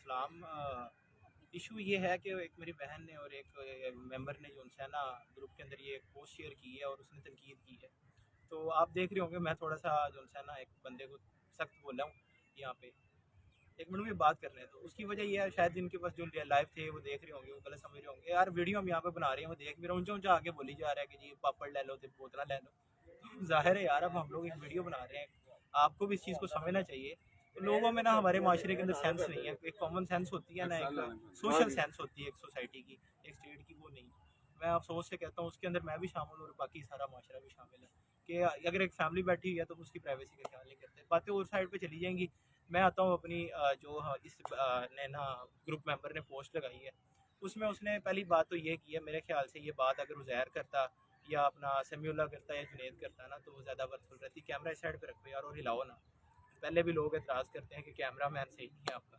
वालेकुम। इशू ये है कि एक मेरी बहन ने और एक मेंबर ने जो है ना ग्रुप के अंदर ये पोस्ट शेयर की है और उसने तनकीद की है। तो आप देख रहे होंगे मैं थोड़ा सा जो है ना एक बंदे को सख्त बोला हूँ यहाँ पे। एक मिनट में बात करने हैं तो उसकी वजह ये है शायद जिनके पास जो लाइव थे वो देख रहे होंगे, वो गलत समझ रहे होंगे यार वीडियो हम यहाँ पे बना रहे हैं, वो देख भी रहा हूँ, ऊंचा ऊंचा आगे बोली जा रहा है कि जी पापड़ ले लो, बोतला ले लो। जाहिर है यार, अब हम लोग एक वीडियो बना रहे हैं, आपको भी इस चीज़ को समझना चाहिए। तो लोगों में ना हमारे माशरे के अंदर सेंस नहीं है, एक कॉमन सेंस होती है ना, एक सोशल सेंस होती है एक सोसाइटी की, एक स्टेट की, वो नहीं। मैं अफसोस से कहता हूँ उसके अंदर मैं भी शामिल हूँ और बाकी सारा माशरा भी शामिल है कि अगर एक फैमिली बैठी हुई है तो उसकी प्राइवेसी का ख्याल नहीं करते, बातें उस साइड पे चली जाएंगी। मैं आता हूँ अपनी इस ने ना ग्रुप मेंबर ने पोस्ट लगाई है, उसमें उसने पहली बात तो ये की है, मेरे ख्याल से ये बात अगर उज़ैर करता या अपना समीउल्लाह करता या जुनैद करता ना तो वो ज़्यादा वर्थफुल रहती। कैमरा इस साइड पे रखो यार और हिलाओ ना। पहले भी लोग एतराज़ करते हैं कि कैमरा मैन सही नहीं है आपका।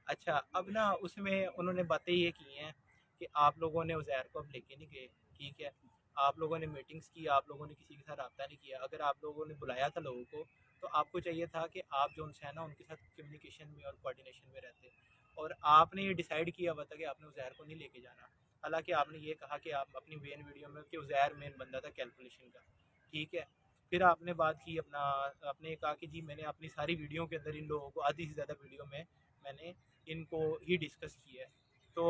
अच्छा, अब ना उसमें उन्होंने बातें ये की हैं कि आप लोगों ने उज़ैर को अब लेके नहीं गए, ठीक है। आप लोगों ने मीटिंग्स की, आप लोगों ने किसी के साथ रब्ता नहीं किया। अगर आप लोगों ने बुलाया था लोगों को तो आपको चाहिए था कि आप जो उनसे है ना उनके साथ कम्युनिकेशन में और कोऑर्डिनेशन में रहते, और आपने ये डिसाइड किया हुआ था कि आपने उज़ैर को नहीं लेके जाना। हालांकि आपने ये कहा कि आप अपनी मेन वीडियो में कि उज़ैर मेन बंदा था कैलकुलेशन का, ठीक है। फिर आपने बात की अपना, आपने कहा कि जी मैंने अपनी सारी वीडियो के अंदर इन लोगों को, आधी से ज़्यादा वीडियो में मैंने इनको ही डिस्कस किया है। तो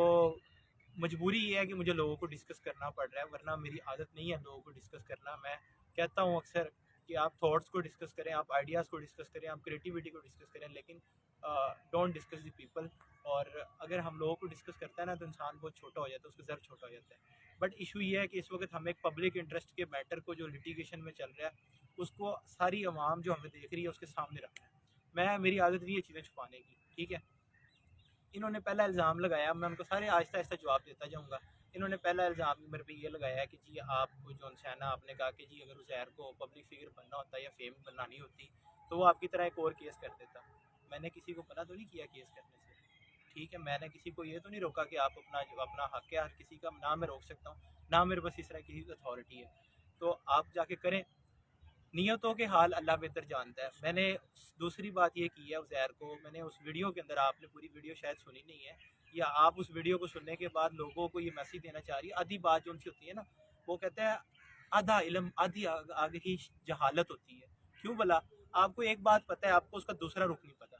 मजबूरी ये है कि मुझे लोगों को डिस्कस करना पड़ रहा है, वरना मेरी आदत नहीं है लोगों को डिस्कस करना। मैं कहता हूँ अक्सर कि आप थॉट्स को डिस्कस करें, आप आइडियाज़ को डिस्कस करें, आप क्रिएटिविटी को डिस्कस करें, लेकिन डोंट डिस्कस द पीपल। और अगर हम लोगों को डिस्कस करता है ना तो इंसान बहुत छोटा हो जाता है, उसका ज़र छोटा हो जाता है। बट इशू ये है कि इस वक्त हमें एक पब्लिक इंटरेस्ट के मैटर को जो लिटिगेशन में चल रहा है उसको सारी आवाम जो हमें देख रही है उसके सामने रखना है। मैं, मेरी आदत नहीं है चीज़ें छुपाने की, ठीक है। इन्होंने पहला इल्ज़ाम लगाया, मैं उनको सारे आहिस्ता आहिस्ता जवाब देता जाऊँगा। इन्होंने पहला इल्ज़ाम मेरे पे ये लगाया है कि जी आपको जो है ना, आपने कहा कि जी अगर उज़ैर को पब्लिक फिगर बनना होता या फेम बनानी होती तो वो आपकी तरह एक और केस कर देता। मैंने किसी को मना तो नहीं किया केस करने से, ठीक है। मैंने किसी को ये तो नहीं रोका कि आप अपना जो अपना हक है हर किसी का, ना मैं रोक सकता हूँ, ना मेरे पास इस तरह की अथॉरिटी है। तो आप जाके करें, नियतों के हाल अल्लाह बेहतर जानता है। मैंने दूसरी बात ये की है उज़ैर को, मैंने उस वीडियो के अंदर, आपने पूरी वीडियो शायद सुनी नहीं है, या आप उस वीडियो को सुनने के बाद लोगों को ये मैसेज देना चाह रही है। आधी बात जो उनकी होती है ना, वो कहते हैं आधा इल्म आधी आगे की जहालत होती है। क्यों भला? आपको एक बात पता है, आपको उसका दूसरा रुख नहीं पता,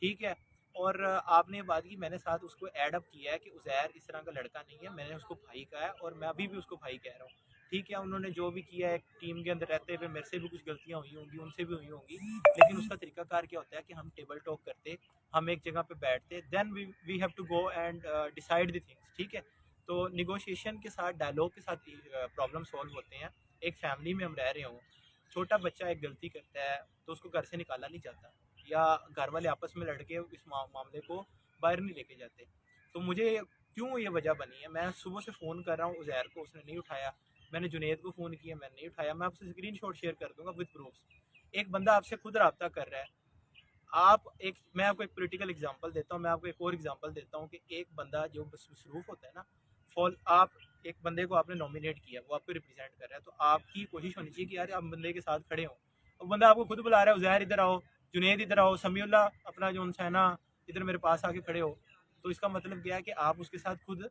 ठीक है। और आपने बात की, मैंने साथ उसको ऐड अप किया है कि उज़ैर इस तरह का लड़का नहीं है, मैंने उसको भाई कहा है और मैं अभी भी उसको भाई कह रहा हूँ, ठीक है। उन्होंने जो भी किया है टीम के अंदर रहते हुए, मेरे से भी कुछ गलतियां हुई होंगी, उनसे भी हुई होंगी, लेकिन उसका तरीकाकार क्या होता है कि हम टेबल टॉक करते, हम एक जगह पे बैठते, then we have to go and decide the things, ठीक है। तो निगोशिएशन के साथ, डायलॉग के साथ प्रॉब्लम सॉल्व होते हैं। एक फैमिली में हम रह रहे हों, छोटा बच्चा एक गलती करता है तो उसको घर से निकाला नहीं जाता, या घर वाले आपस में लड़के इस मामले को बाहर नहीं लेके जाते। तो मुझे क्यों ये वजह बनी है, मैं सुबह से फ़ोन कर रहा हूँ उज़ैर को, उसने नहीं उठाया। मैंने जुनैद को फ़ोन किया, मैंने नहीं उठाया। मैं आपसे स्क्रीनशॉट शेयर कर दूंगा विद प्रूफ्स। एक बंदा आपसे खुद रब्ता कर रहा है, आप एक, मैं आपको एक पॉलिटिकल एग्जांपल देता हूँ, मैं आपको एक और एग्जांपल देता हूँ कि एक बंदा जो मसरूफ होता है ना, फॉल, आप एक बंदे को आपने नॉमिनेट किया, वो आपको रिप्रेजेंट कर रहा है, तो आपकी कोशिश होनी चाहिए कि यार आप बंदे के साथ खड़े हो। और बंदा आपको खुद बुला रहा है, उज़ैर इधर आओ, जुनैद इधर आओ, समीउल्लाह अपना जो है ना इधर मेरे पास आके खड़े हो, तो इसका मतलब क्या है कि आप उसके साथ खुद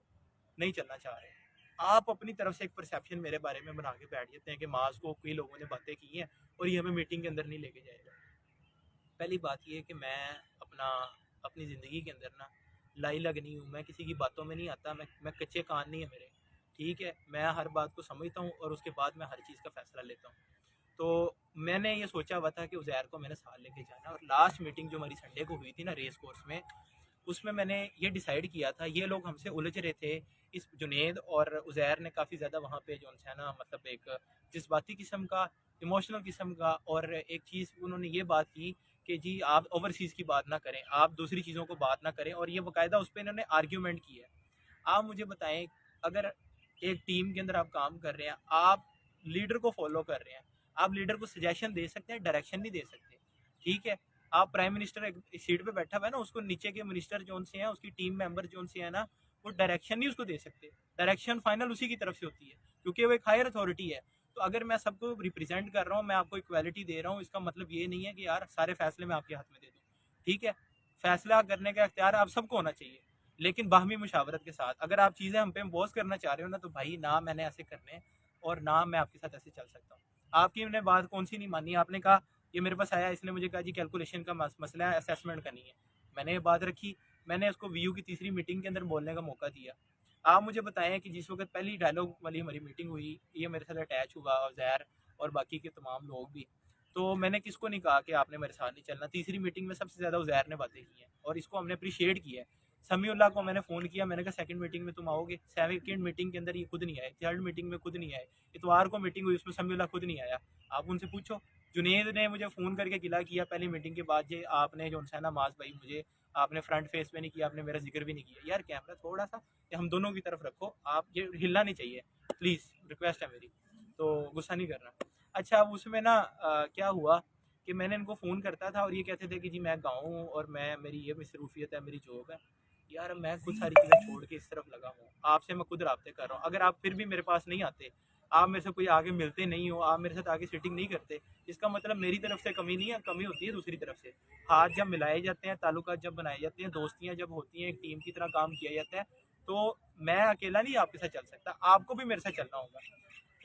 नहीं चलना चाह रहे। आप अपनी तरफ से एक परसेप्शन मेरे बारे में बना के बैठ जाते हैं कि माज को कई लोगों ने बातें की हैं और ये हमें मीटिंग के अंदर नहीं लेके जाएगा। पहली बात ये है कि मैं अपना, अपनी ज़िंदगी के अंदर ना लाई लगनी हूँ, मैं किसी की बातों में नहीं आता, मैं कच्चे कान नहीं है मेरे, ठीक है। मैं हर बात को समझता हूँ और उसके बाद मैं हर चीज़ का फैसला लेता हूँ। तो मैंने ये सोचा हुआ था कि उज़ैर को मैंने साथ लेके जाना, और लास्ट मीटिंग जो हमारी संडे को हुई थी ना रेस कोर्स में, उसमें मैंने ये डिसाइड किया था, ये लोग हमसे उलझ रहे थे। इस जुनैद और उज़ैर ने काफ़ी ज़्यादा वहाँ पे जो है ना, मतलब एक जज्बाती किस्म का, इमोशनल किस्म का, और एक चीज़ उन्होंने ये बात की कि जी आप ओवरसीज़ की बात ना करें, आप दूसरी चीज़ों को बात ना करें, और ये बाकायदा उस पर इन्होंने आर्ग्यूमेंट किया है। आप मुझे बताएं, अगर एक टीम के अंदर आप काम कर रहे हैं, आप लीडर को फॉलो कर रहे हैं, आप लीडर को सजेशन दे सकते हैं, डायरेक्शन नहीं दे सकते, ठीक है। आप प्राइम मिनिस्टर एक सीट पे बैठा हुआ है ना, उसको नीचे के मिनिस्टर जोन से हैं, उसकी टीम मेंबर जोन से है ना, वो डायरेक्शन नहीं उसको दे सकते। डायरेक्शन फाइनल उसी की तरफ से होती है, क्योंकि वो एक हायर अथॉरिटी है। तो अगर मैं सबको रिप्रेजेंट कर रहा हूँ, मैं आपको इक्वालिटी दे रहा हूँ, इसका मतलब ये नहीं है कि यार सारे फैसले मैं आपके हाथ में दे दूँ, ठीक है। फैसला करने का अख्तियार आप सबको होना चाहिए, लेकिन बाहमी मुशावरत के साथ। अगर आप चीज़ें हम पे इम्पोज करना चाह रहे हो ना, तो भाई ना मैंने ऐसे करने और ना मैं आपके साथ ऐसे चल सकता हूँ। आपकी मैंने बात कौन सी नहीं मानी, आपने कहा ये मेरे पास आया, इसने मुझे कहा जी कैलकुलेशन का मसला है, असेसमेंट करनी है। मैंने ये बात रखी, मैंने उसको वीयू की तीसरी मीटिंग के अंदर बोलने का मौका दिया। आप मुझे बताएं कि जिस वक्त पहली डायलॉग वाली हमारी मीटिंग हुई, ये मेरे साथ अटैच हुआ और जैर और बाकी के तमाम लोग भी, तो मैंने किसको नहीं कहा कि आपने मेरे साथ नहीं चलना। तीसरी मीटिंग में सबसे ज़्यादा उज़ैर ने बातें की हैं और इसको हमने अप्रिशिएट किया है। समीउल्लाह को मैंने फ़ोन किया, मैंने कहा सेकंड मीटिंग में तुम आओगे। सेकंड मीटिंग के अंदर ये खुद नहीं आए, थर्ड मीटिंग में खुद नहीं आए, इतवार को मीटिंग हुई उसमें समीउल्लाह खुद नहीं आया। आप उनसे पूछो। जुनेद ने मुझे फ़ोन करके गिला किया पहली मीटिंग के बाद, ये आपने जो है ना माज भाई, मुझे आपने फ्रंट फेस पे नहीं किया, आपने मेरा जिक्र भी नहीं किया। यार कैमरा थोड़ा सा ये हम दोनों की तरफ रखो, आप ये हिलना नहीं चाहिए प्लीज़, रिक्वेस्ट है मेरी, तो गुस्सा नहीं करना। अच्छा, अब उसमें ना क्या हुआ कि मैंने इनको फ़ोन करता था और ये कहते थे कि जी मैं गाँव हूँ और मैं मेरी ये मसरूफियत है, मेरी जॉब है। यार मैं खुद सारी चीज़ें छोड़ के इस तरफ लगा हूँ, आपसे मैं खुद राब्ते कर रहा हूँ। अगर आप फिर भी मेरे पास नहीं आते, आप मेरे से कोई आगे मिलते नहीं हो, आप मेरे साथ आगे सीटिंग नहीं करते, इसका मतलब मेरी तरफ से कमी नहीं है, कमी होती है दूसरी तरफ से। हाथ जब मिलाए जाते हैं, ताल्लुकात जब बनाए जाते हैं, दोस्तियाँ जब होती हैं, एक टीम की तरह काम किया जाता है, तो मैं अकेला नहीं आपके साथ चल सकता, आपको भी मेरे साथ चलना होगा।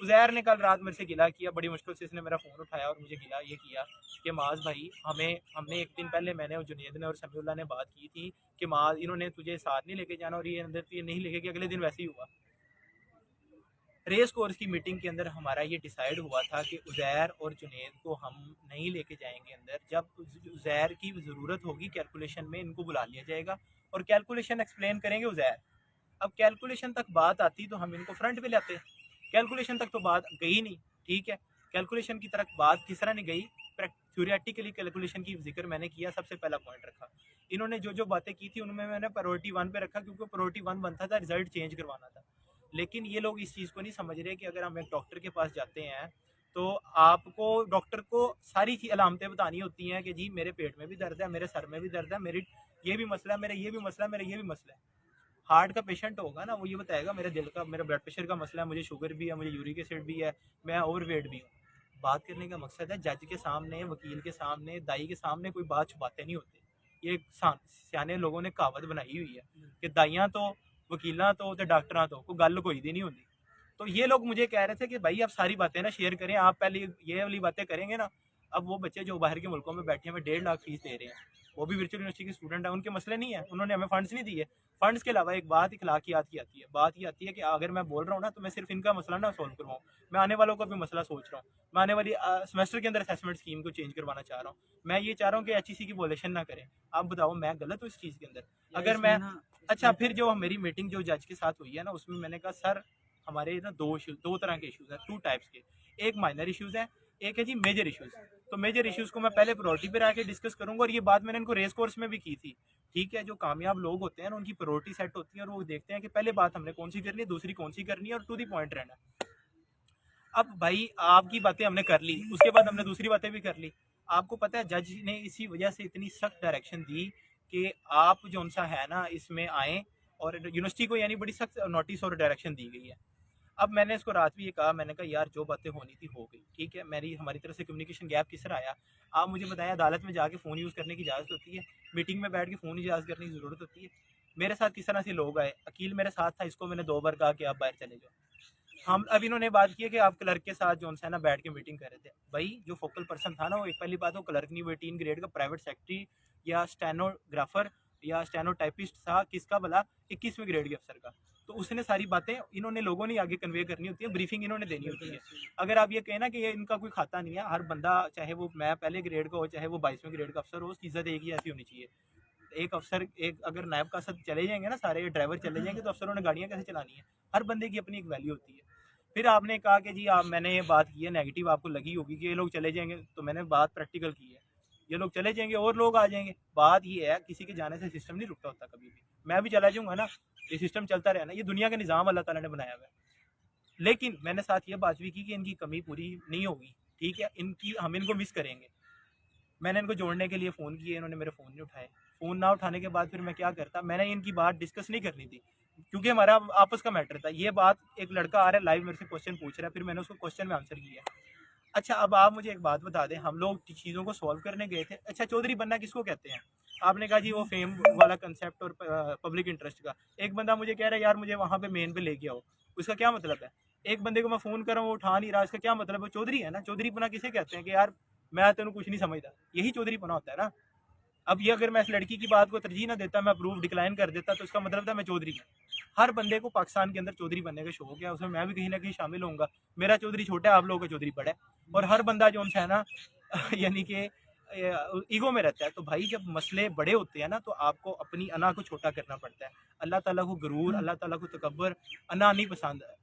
उज़ैर ने कल रात मेरे से गिला किया, बड़ी मुश्किल से इसने मेरा फ़ोन उठाया और मुझे गिला ये किया कि माज भाई हमने एक दिन पहले मैंने और जुनेद ने और समीउल्लाह ने बात की थी कि माज इन्होंने तुझे साथ नहीं लेके जाना और ये अंदर तुझे नहीं लेके गया। अगले दिन वैसे ही हुआ। रेस कोर्स की मीटिंग के अंदर हमारा ये डिसाइड हुआ था कि उज़ैर और जुनेद को हम नहीं लेके जाएंगे अंदर। जब उज़ैर की ज़रूरत होगी कैलकुलेशन में, इनको बुला लिया जाएगा और कैलकुलेशन एक्सप्लेन करेंगे उज़ैर। अब कैलकुलेशन तक बात आती तो हम इनको फ्रंट पे लाते। कैलकुलेशन तक तो बात गई नहीं, ठीक है। कैलकुलेशन की तरफ बात किस तरह नहीं गई, थ्योरेटिकली कैलकुलेशन की जिक्र मैंने किया, सबसे पहला पॉइंट रखा। इन्होंने जो जो बातें की थी उनमें मैंने प्रायोरिटी 1 पे रखा, क्योंकि प्रायोरिटी 1 बनता था रिजल्ट चेंज करवाना था। लेकिन ये लोग इस चीज़ को नहीं समझ रहे कि अगर हम एक डॉक्टर के पास जाते हैं तो आपको डॉक्टर को सारी अलामतें बतानी होती हैं कि जी मेरे पेट में भी दर्द है, मेरे सर में भी दर्द है, मेरी ये भी मसला है, मेरा ये भी मसला है, मेरा ये भी मसला है। हार्ट का पेशेंट होगा ना, वो ये बताएगा मेरे दिल का, मेरा ब्लड प्रेशर का मसला है, मुझे शुगर भी है, मुझे यूरिक एसिड भी है, मैं ओवरवेट भी हूँ। बात करने का मकसद है जज के सामने, वकील के सामने, दाई के सामने कोई बात छुपाते नहीं होते। ये सियाने लोगों ने कहावत बनाई हुई है कि दाइयाँ तो, वकीलां तो डॉक्टरां तो कोई गल कोई दी नहीं होती। तो ये लोग मुझे कह रहे थे कि भाई आप सारी बातें ना शेयर करें, आप पहले ये वाली बातें करेंगे ना। अब वो बच्चे जो बाहर के मुल्कों में बैठे हैं, 1.5 लाख फीस दे रहे हैं, वो भी वर्चुअल यूनिवर्सिटी के स्टूडेंट हैं, उनके मसले नहीं है, उन्होंने हमें फंड्स नहीं दिए। फंड्स के अलावा एक बात इखलाकियात की आती है, बात ये आती है कि अगर मैं बोल रहा हूँ ना तो मैं सिर्फ इनका मसला ना सॉल्व करवाऊँ, मैं आने वालों का भी मसला सोच रहा हूँ। मैं आने वाली सेमेस्टर के अंदर असेसमेंट स्कीम को चेंज करवाना चाह रहा हूँ। मैं ये चाह रहा हूँ कि HEC की वॉल्यूशन ना करें। आप बताओ मैं गलत हूँ इस चीज़ के अंदर? अगर मैं अच्छा, फिर जो मेरी मीटिंग जो जज के साथ हुई है ना, उसमें मैंने कहा सर हमारे ना दो तरह के इश्यूज़ हैं, 2 टाइप्स के। एक माइनर इश्यूज़ हैं, एक है जी मेजर इश्यूज़। तो मेजर इश्यूज़ को मैं पहले प्रायोरिटी पे रख के डिस्कस करूंगा, और ये बात मैंने इनको रेस कोर्स में भी की थी। ठीक है, जो कामयाब लोग होते हैं ना उनकी प्रायोरिटी सेट होती है और वो देखते हैं कि पहले बात हमने कौन सी करनी है, दूसरी कौन सी करनी है, और टू दी पॉइंट रहना। अब भाई आपकी बातें हमने कर ली, उसके बाद हमने दूसरी बातें भी कर ली। आपको पता है जज ने इसी वजह से इतनी सख्त डायरेक्शन दी कि आप जो सा है ना इसमें आए, और यूनिवर्सिटी को यानी बड़ी सख्त नोटिस और डायरेक्शन दी गई है। अब मैंने इसको रात भी ये कहा, मैंने कहा यार जो बातें होनी थी हो गई, ठीक है। हमारी तरफ से कम्युनिकेशन गैप किस तरह आया, आप मुझे बताएं। अदालत में जाके फ़ोन यूज़ करने की इजाज़त होती है, मीटिंग में बैठ के फ़ोन इजाज़त करने की ज़रूरत होती है। मेरे साथ किस तरह से लोग आए, अकील मेरे साथ था, इसको मैंने 2 बार कहा कि आप बाहर चले जाओ। हम अब इन्होंने बात की है कि आप क्लर्क के साथ जो है ना बैठ के मीटिंग कर रहे थे। भाई जो फोकल पर्सन था ना, वो एक पहली बात वो क्लर्क नहीं, वो 18 ग्रेड का प्राइवेट सेक्रेटरी या स्टेनोग्राफर या स्टेनोटाइपिस्ट था, किसका भला 21वें ग्रेड के अफसर का। तो उसने सारी बातें इन्होंने लोगों ने आगे कन्वे करनी होती है, ब्रीफिंग इन्होंने देनी होती है। अगर आप ये कहें ना कि ये इनका कोई खाता नहीं है, हर बंदा चाहे वो मैं पहले ग्रेड का हो चाहे वो 22वें ग्रेड का अफसर हो, उसकी इज्जत एक ही ऐसी होनी चाहिए। एक अफसर, एक अगर नायब का सब चले जाएंगे ना, सारे ड्राइवर चले जाएंगे, तो अफसरों ने गाड़ियाँ कैसे चलानी है? हर बंदे की अपनी एक वैल्यू होती है। फिर आपने कहा कि जी आप, मैंने ये बात की है, नेगेटिव आपको लगी होगी कि ये लोग चले जाएंगे, तो मैंने बात प्रैक्टिकल की है। ये लोग चले जाएंगे और लोग आ जाएंगे। बात ये है किसी के जाने से सिस्टम नहीं रुकता होता कभी भी। मैं भी चला जाऊंगा ना, ये सिस्टम चलता रहना, ये दुनिया का निज़ाम अल्लाह ताला ने बनाया हुआ है। लेकिन मैंने साथ ये बात भी की कि इनकी कमी पूरी नहीं होगी, ठीक है, इनकी हम इनको मिस करेंगे। मैंने इनको जोड़ने के लिए फ़ोन किए, इन्होंने मेरे फ़ोन नहीं उठाए। फ़ोन ना उठाने के बाद फिर मैं क्या करता, मैंने इनकी बात डिस्कस नहीं करनी थी, क्योंकि हमारा आपस का मैटर था। ये बात एक लड़का आ रहा है लाइव मेरे से क्वेश्चन पूछ रहा है, फिर मैंने उसको क्वेश्चन में आंसर किया। अच्छा, अब आप मुझे एक बात बता दें, हम लोग चीज़ों को सॉल्व करने गए थे। अच्छा, चौधरी बनना किसको कहते हैं? आपने कहा जी वो फेम वाला कंसेप्ट और पब्लिक इंटरेस्ट का। एक बंदा मुझे कह रहा है यार मुझे वहाँ पे मेन पे लेके आओ, उसका क्या मतलब है? एक बंदे को मैं फ़ोन कर रहा हूँ वो उठा नहीं रहा, इसका क्या मतलब है? चौधरी है ना, चौधरीपना किसे कहते हैं कि यार मैं तेन कुछ नहीं समझता, यही चौधरीपना होता है ना। अब ये अगर मैं इस लड़की की बात को तरजीह ना देता, मैं अप्रूव डिक्लाइन कर देता, तो इसका मतलब था मैं चौधरी हूँ। हर बंदे को पाकिस्तान के अंदर चौधरी बनने का शौक है, उसमें मैं भी कहीं ना कहीं शामिल होऊंगा। मेरा चौधरी छोटा है, आप लोगों का चौधरी बड़ा है। और हर बंदा जो है ना यानी कि ईगो में रहता है। तो भाई जब मसले बड़े होते हैं ना तो आपको अपनी अना को छोटा करना पड़ता है। अल्लाह ताला को गरूर, अल्लाह ताला को तकब्बर, अना नहीं पसंद है।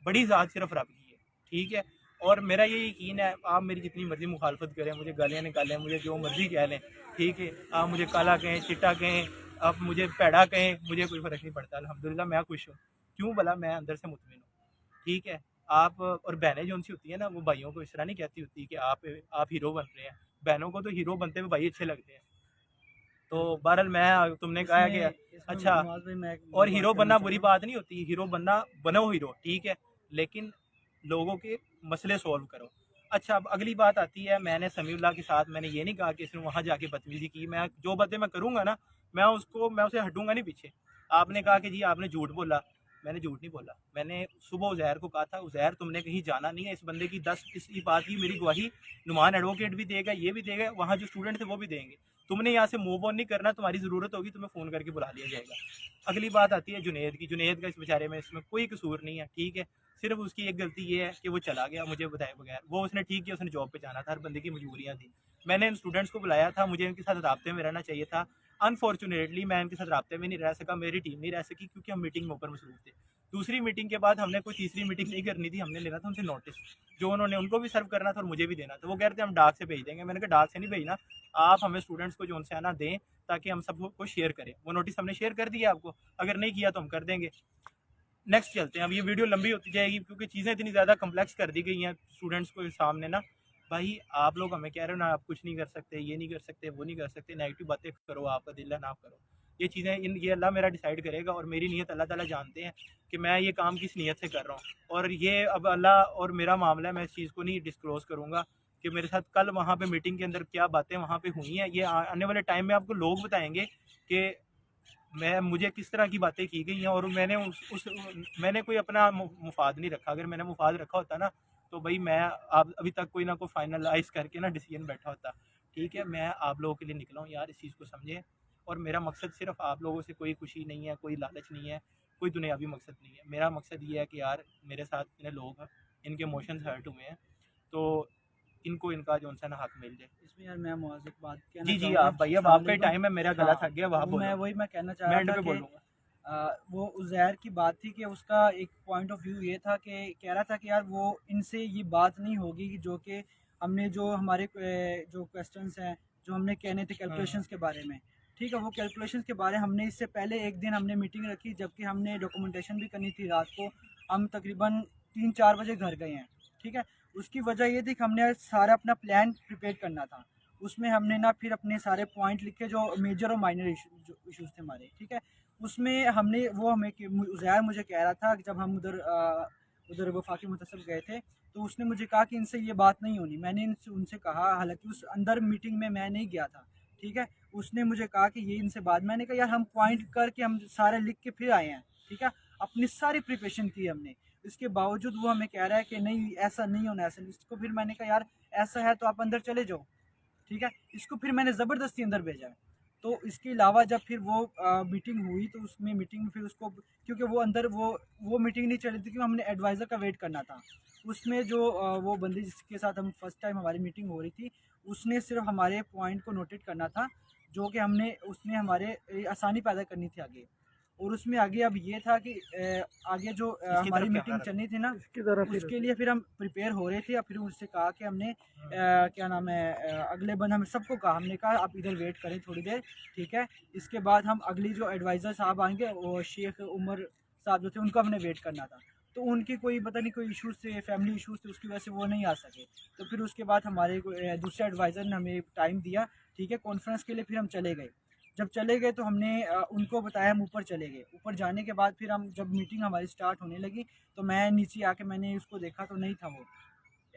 बड़ी ज़ात सिर्फ रब की है, ठीक है। और मेरा ये यकीन है, आप मेरी जितनी मर्जी मुखालफत करें, मुझे गालियाँ निकालें, मुझे जो मर्जी कह लें, ठीक है। आप मुझे काला कहें, चिट्टा कहें, आप मुझे पैड़ा कहें, मुझे कोई फ़र्क नहीं पड़ता। अल्हम्दुलिल्लाह मैं खुश हूँ। क्यों भला? मैं अंदर से मुतमिन हूँ, ठीक है। आप और बहनें जो उनसी होती हैं ना, वो भाइयों को इस तरह नहीं कहती होती कि आप हीरो बन रहे हैं। बहनों को तो हीरो बनते हुए भाई अच्छे लगते हैं। तो बहरहाल मैं, तुमने कहा है कि इसमें अच्छा, नवाज भाई मैं एक और बात हीरो करना बनना बुरी चाहता हूँ। बात नहीं होती, हीरो बनना, बनो हीरो, ठीक है, लेकिन लोगों के मसले सॉल्व करो। अच्छा, अब अगली बात आती है, मैंने समीउल्लाह के साथ मैंने ये नहीं कहा कि इसने वहाँ जाके बदतमीजी की। मैं जो बातें मैं करूँगा ना, मैं उसे हटूंगा नहीं पीछे। आपने कहा कि जी आपने झूठ बोला, मैंने झूठ नहीं बोला। मैंने सुबह उज़ैर को कहा था, उज़ैर तुमने कहीं जाना नहीं है, इस बंदे की 10 इस बात की मेरी गवाही नुमान एडवोकेट भी देगा, ये भी देगा, वहाँ जो स्टूडेंट थे वो भी देंगे। तुमने यहाँ से मूव ऑन नहीं करना, तुम्हारी ज़रूरत होगी तुम्हें फ़ोन करके बुला लिया जाएगा। अगली बात आती है जुनेद की। जुनेद का इस बेचारे में इसमें कोई कसूर नहीं है, ठीक है। सिर्फ उसकी एक गलती ये है कि वो चला गया मुझे बताए बगैर। वो उसने ठीक किया, उसने जॉब पे जाना था, हर बंदे की मजबूरियाँ थी। मैंने इन स्टूडेंट्स को बुलाया था, मुझे इनके साथ राब्ते में रहना चाहिए था। अनफॉर्चुनेटली मैं इनके साथ राब्ते में नहीं रह सका, मेरी टीम नहीं रह सकी क्योंकि हम मीटिंग में ऊपर मसरूफ थे। दूसरी मीटिंग के बाद हमने कोई तीसरी मीटिंग नहीं करनी थी, हमने लेना था उनसे नोटिस, जो उन्होंने उनको भी सर्व करना था और मुझे भी देना था। वो कह रहे थे हम डाक से भेज देंगे। मैंने कहा डाक से नहीं भेजना, आप हमें स्टूडेंट्स को जो उनसे आना दें ताकि हम सबको शेयर करें। वो नोटिस हमने शेयर कर दिया आपको, अगर नहीं किया तो हम कर देंगे। नेक्स्ट चलते हैं। अब ये वीडियो लंबी होती जाएगी क्योंकि चीज़ें इतनी ज़्यादा कम्प्लेक्स कर दी गई हैं स्टूडेंट्स को सामने ना। भाई आप लोग हमें कह रहे हो ना आप कुछ नहीं कर सकते, ये नहीं कर सकते, वो नहीं कर सकते, नेगेटिव बातें करो, आपका दिल है ना आप करो। ये चीज़ें ये अल्लाह मेरा डिसाइड करेगा और मेरी नीयत अल्लाह ताला जानते हैं कि मैं ये काम किस नीयत से कर रहा हूँ। और ये अब अल्लाह और मेरा मामला है, मैं इस चीज़ को नहीं डिस्क्लोज़ करूँगा कि मेरे साथ कल वहाँ पे मीटिंग के अंदर क्या बातें वहाँ पे हुई हैं। ये आने वाले टाइम में आपको लोग बताएंगे कि मैं मुझे किस तरह की बातें की गई हैं। और मैंने मैंने कोई अपना मुफाद नहीं रखा। अगर मैंने मुफाद रखा होता ना तो भाई मैं आप अभी तक कोई ना कोई फाइनलाइज करके ना डिसीजन बैठा होता, ठीक है। मैं आप लोगों के लिए निकला हूँ यार, इस चीज़ को समझें। और मेरा मकसद सिर्फ आप लोगों से कोई खुशी नहीं है, कोई लालच नहीं है, कोई दुनियावी मकसद नहीं है। मेरा मकसद ये है कि यार मेरे साथ इतने लोग हैं, इनके इमोशंस हर्ट हुए हैं, तो इनको इनका जो है ना हक मिल जाए। इसमें यार मैं मुआज़ एक बात कहना जी जी, चाहूँगा। आप भाई, अब अस्सलाम आपका ही वालेकुम। टाइम है, मेरा गला हाँ, थक गया, वहाँ वो बोलो, मैं कहना चाह मैं रहा एंड था पे कि बोलूँगा। वो उज़ैर की बात थी कि उसका एक पॉइंट ऑफ व्यू ये था कि कह रहा था कि यार वो इनसे ये बात नहीं होगी कि जो कि हमने जो हमारे जो क्वेश्चंस हैं जो हमने कहने थे कैलकुलेशंस के बारे में, ठीक है। वो कैलकुलेशंस के बारे हमने इससे पहले एक दिन हमने मीटिंग रखी, जबकि हमने डॉक्यूमेंटेशन भी करनी थी रात को। हम तकरीबन 3-4 बजे घर गए हैं, ठीक है। उसकी वजह ये थी कि हमने सारा अपना प्लान प्रिपेयर करना था। उसमें हमने ना फिर अपने सारे पॉइंट लिखे जो मेजर और माइनर इश्यूज थे हमारे, ठीक है। उसमें हमने वो हमें उज़ैर मुझे कह रहा था कि जब हम उधर वफाकी मुतसब गए थे तो उसने मुझे कहा कि इनसे ये बात नहीं होनी। मैंने इनसे उनसे कहा, हालांकि उस अंदर मीटिंग में मैं नहीं गया था, ठीक है। उसने मुझे कहा कि ये इनसे बात, मैंने कहा यार हम पॉइंट करके हम सारे लिख के फिर आए हैं, ठीक है। अपनी सारी प्रिपरेशन की हमने, इसके बावजूद वो हमें कह रहा है कि नहीं ऐसा नहीं होना, ऐसा नहीं। इसको फिर मैंने कहा यार ऐसा है तो आप अंदर चले जाओ, ठीक है। इसको फिर मैंने ज़बरदस्ती अंदर भेजा। तो इसके अलावा जब फिर वो मीटिंग हुई तो उसमें मीटिंग में फिर उसको, क्योंकि वो अंदर वो मीटिंग नहीं चली थी क्योंकि हमने एडवाइज़र का वेट करना था। उसमें जो वो बंदी जिसके साथ हम फर्स्ट टाइम हमारी मीटिंग हो रही थी, उसने सिर्फ हमारे पॉइंट को नोटेट करना था, जो कि हमने उसने हमारे आसानी पैदा करनी थी आगे। और उसमें आगे अब ये था कि आगे जो इसकी हमारी तरफ कैमरा मीटिंग रखो। चलनी थी ना, उसके लिए फिर हम प्रिपेयर हो रहे थे। और फिर उससे कहा कि हमने क्या नाम है, अगले बंद हम सबको कहा, हमने कहा आप इधर वेट करें थोड़ी देर, ठीक है। इसके बाद हम अगली जो एडवाइज़र साहब आएंगे वो शेख उमर साहब जो थे उनको हमने वेट करना था। तो उनकी कोई पता नहीं कोई इश्यूज़ थे, फैमिली इश्यूज़ थे, उसकी वजह से वो नहीं आ सके। तो फिर उसके बाद हमारे दूसरे एडवाइज़र ने हमें टाइम दिया, ठीक है, कॉन्फ्रेंस के लिए। फिर हम चले गए। जब चले गए तो हमने उनको बताया, हम ऊपर चले गए। ऊपर जाने के बाद फिर हम जब मीटिंग हमारी स्टार्ट होने लगी तो मैं नीचे आके मैंने उसको देखा तो नहीं था वो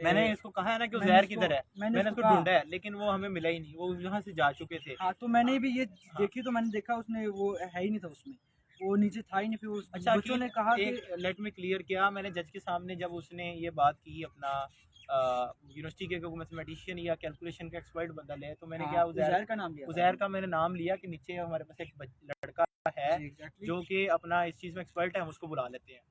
मैंने इसको कहा है ना कि मैंने उज़ैर इसको किधर है, मैंने मैंने इसको उसको कहा। ढूंढा है लेकिन वो हमें मिला ही नहीं, वो यहाँ से जा चुके थे। हाँ, तो मैंने भी ये हाँ देखी, तो मैंने देखा उसने वो है ही नहीं था उसमें, वो नीचे था ही नहीं। फिर उस अच्छा बच्चों अकील, ने कहा कि एक लेट में क्लियर किया मैंने जज के सामने जब उसने ये बात की अपना यूनिवर्सिटी के मैथमेटिशियन या कैलकुलेशन का एक्सपर्ट बंदा ले, तो मैंने क्या हाँ, उज़ैर का नाम लिया था उज़ैर का मैंने नाम लिया कि नीचे हमारे पास एक लड़का है जी, एग्जैक्टली। जो कि अपना इस चीज़ में एक्सपर्ट है, हम उसको बुला लेते हैं।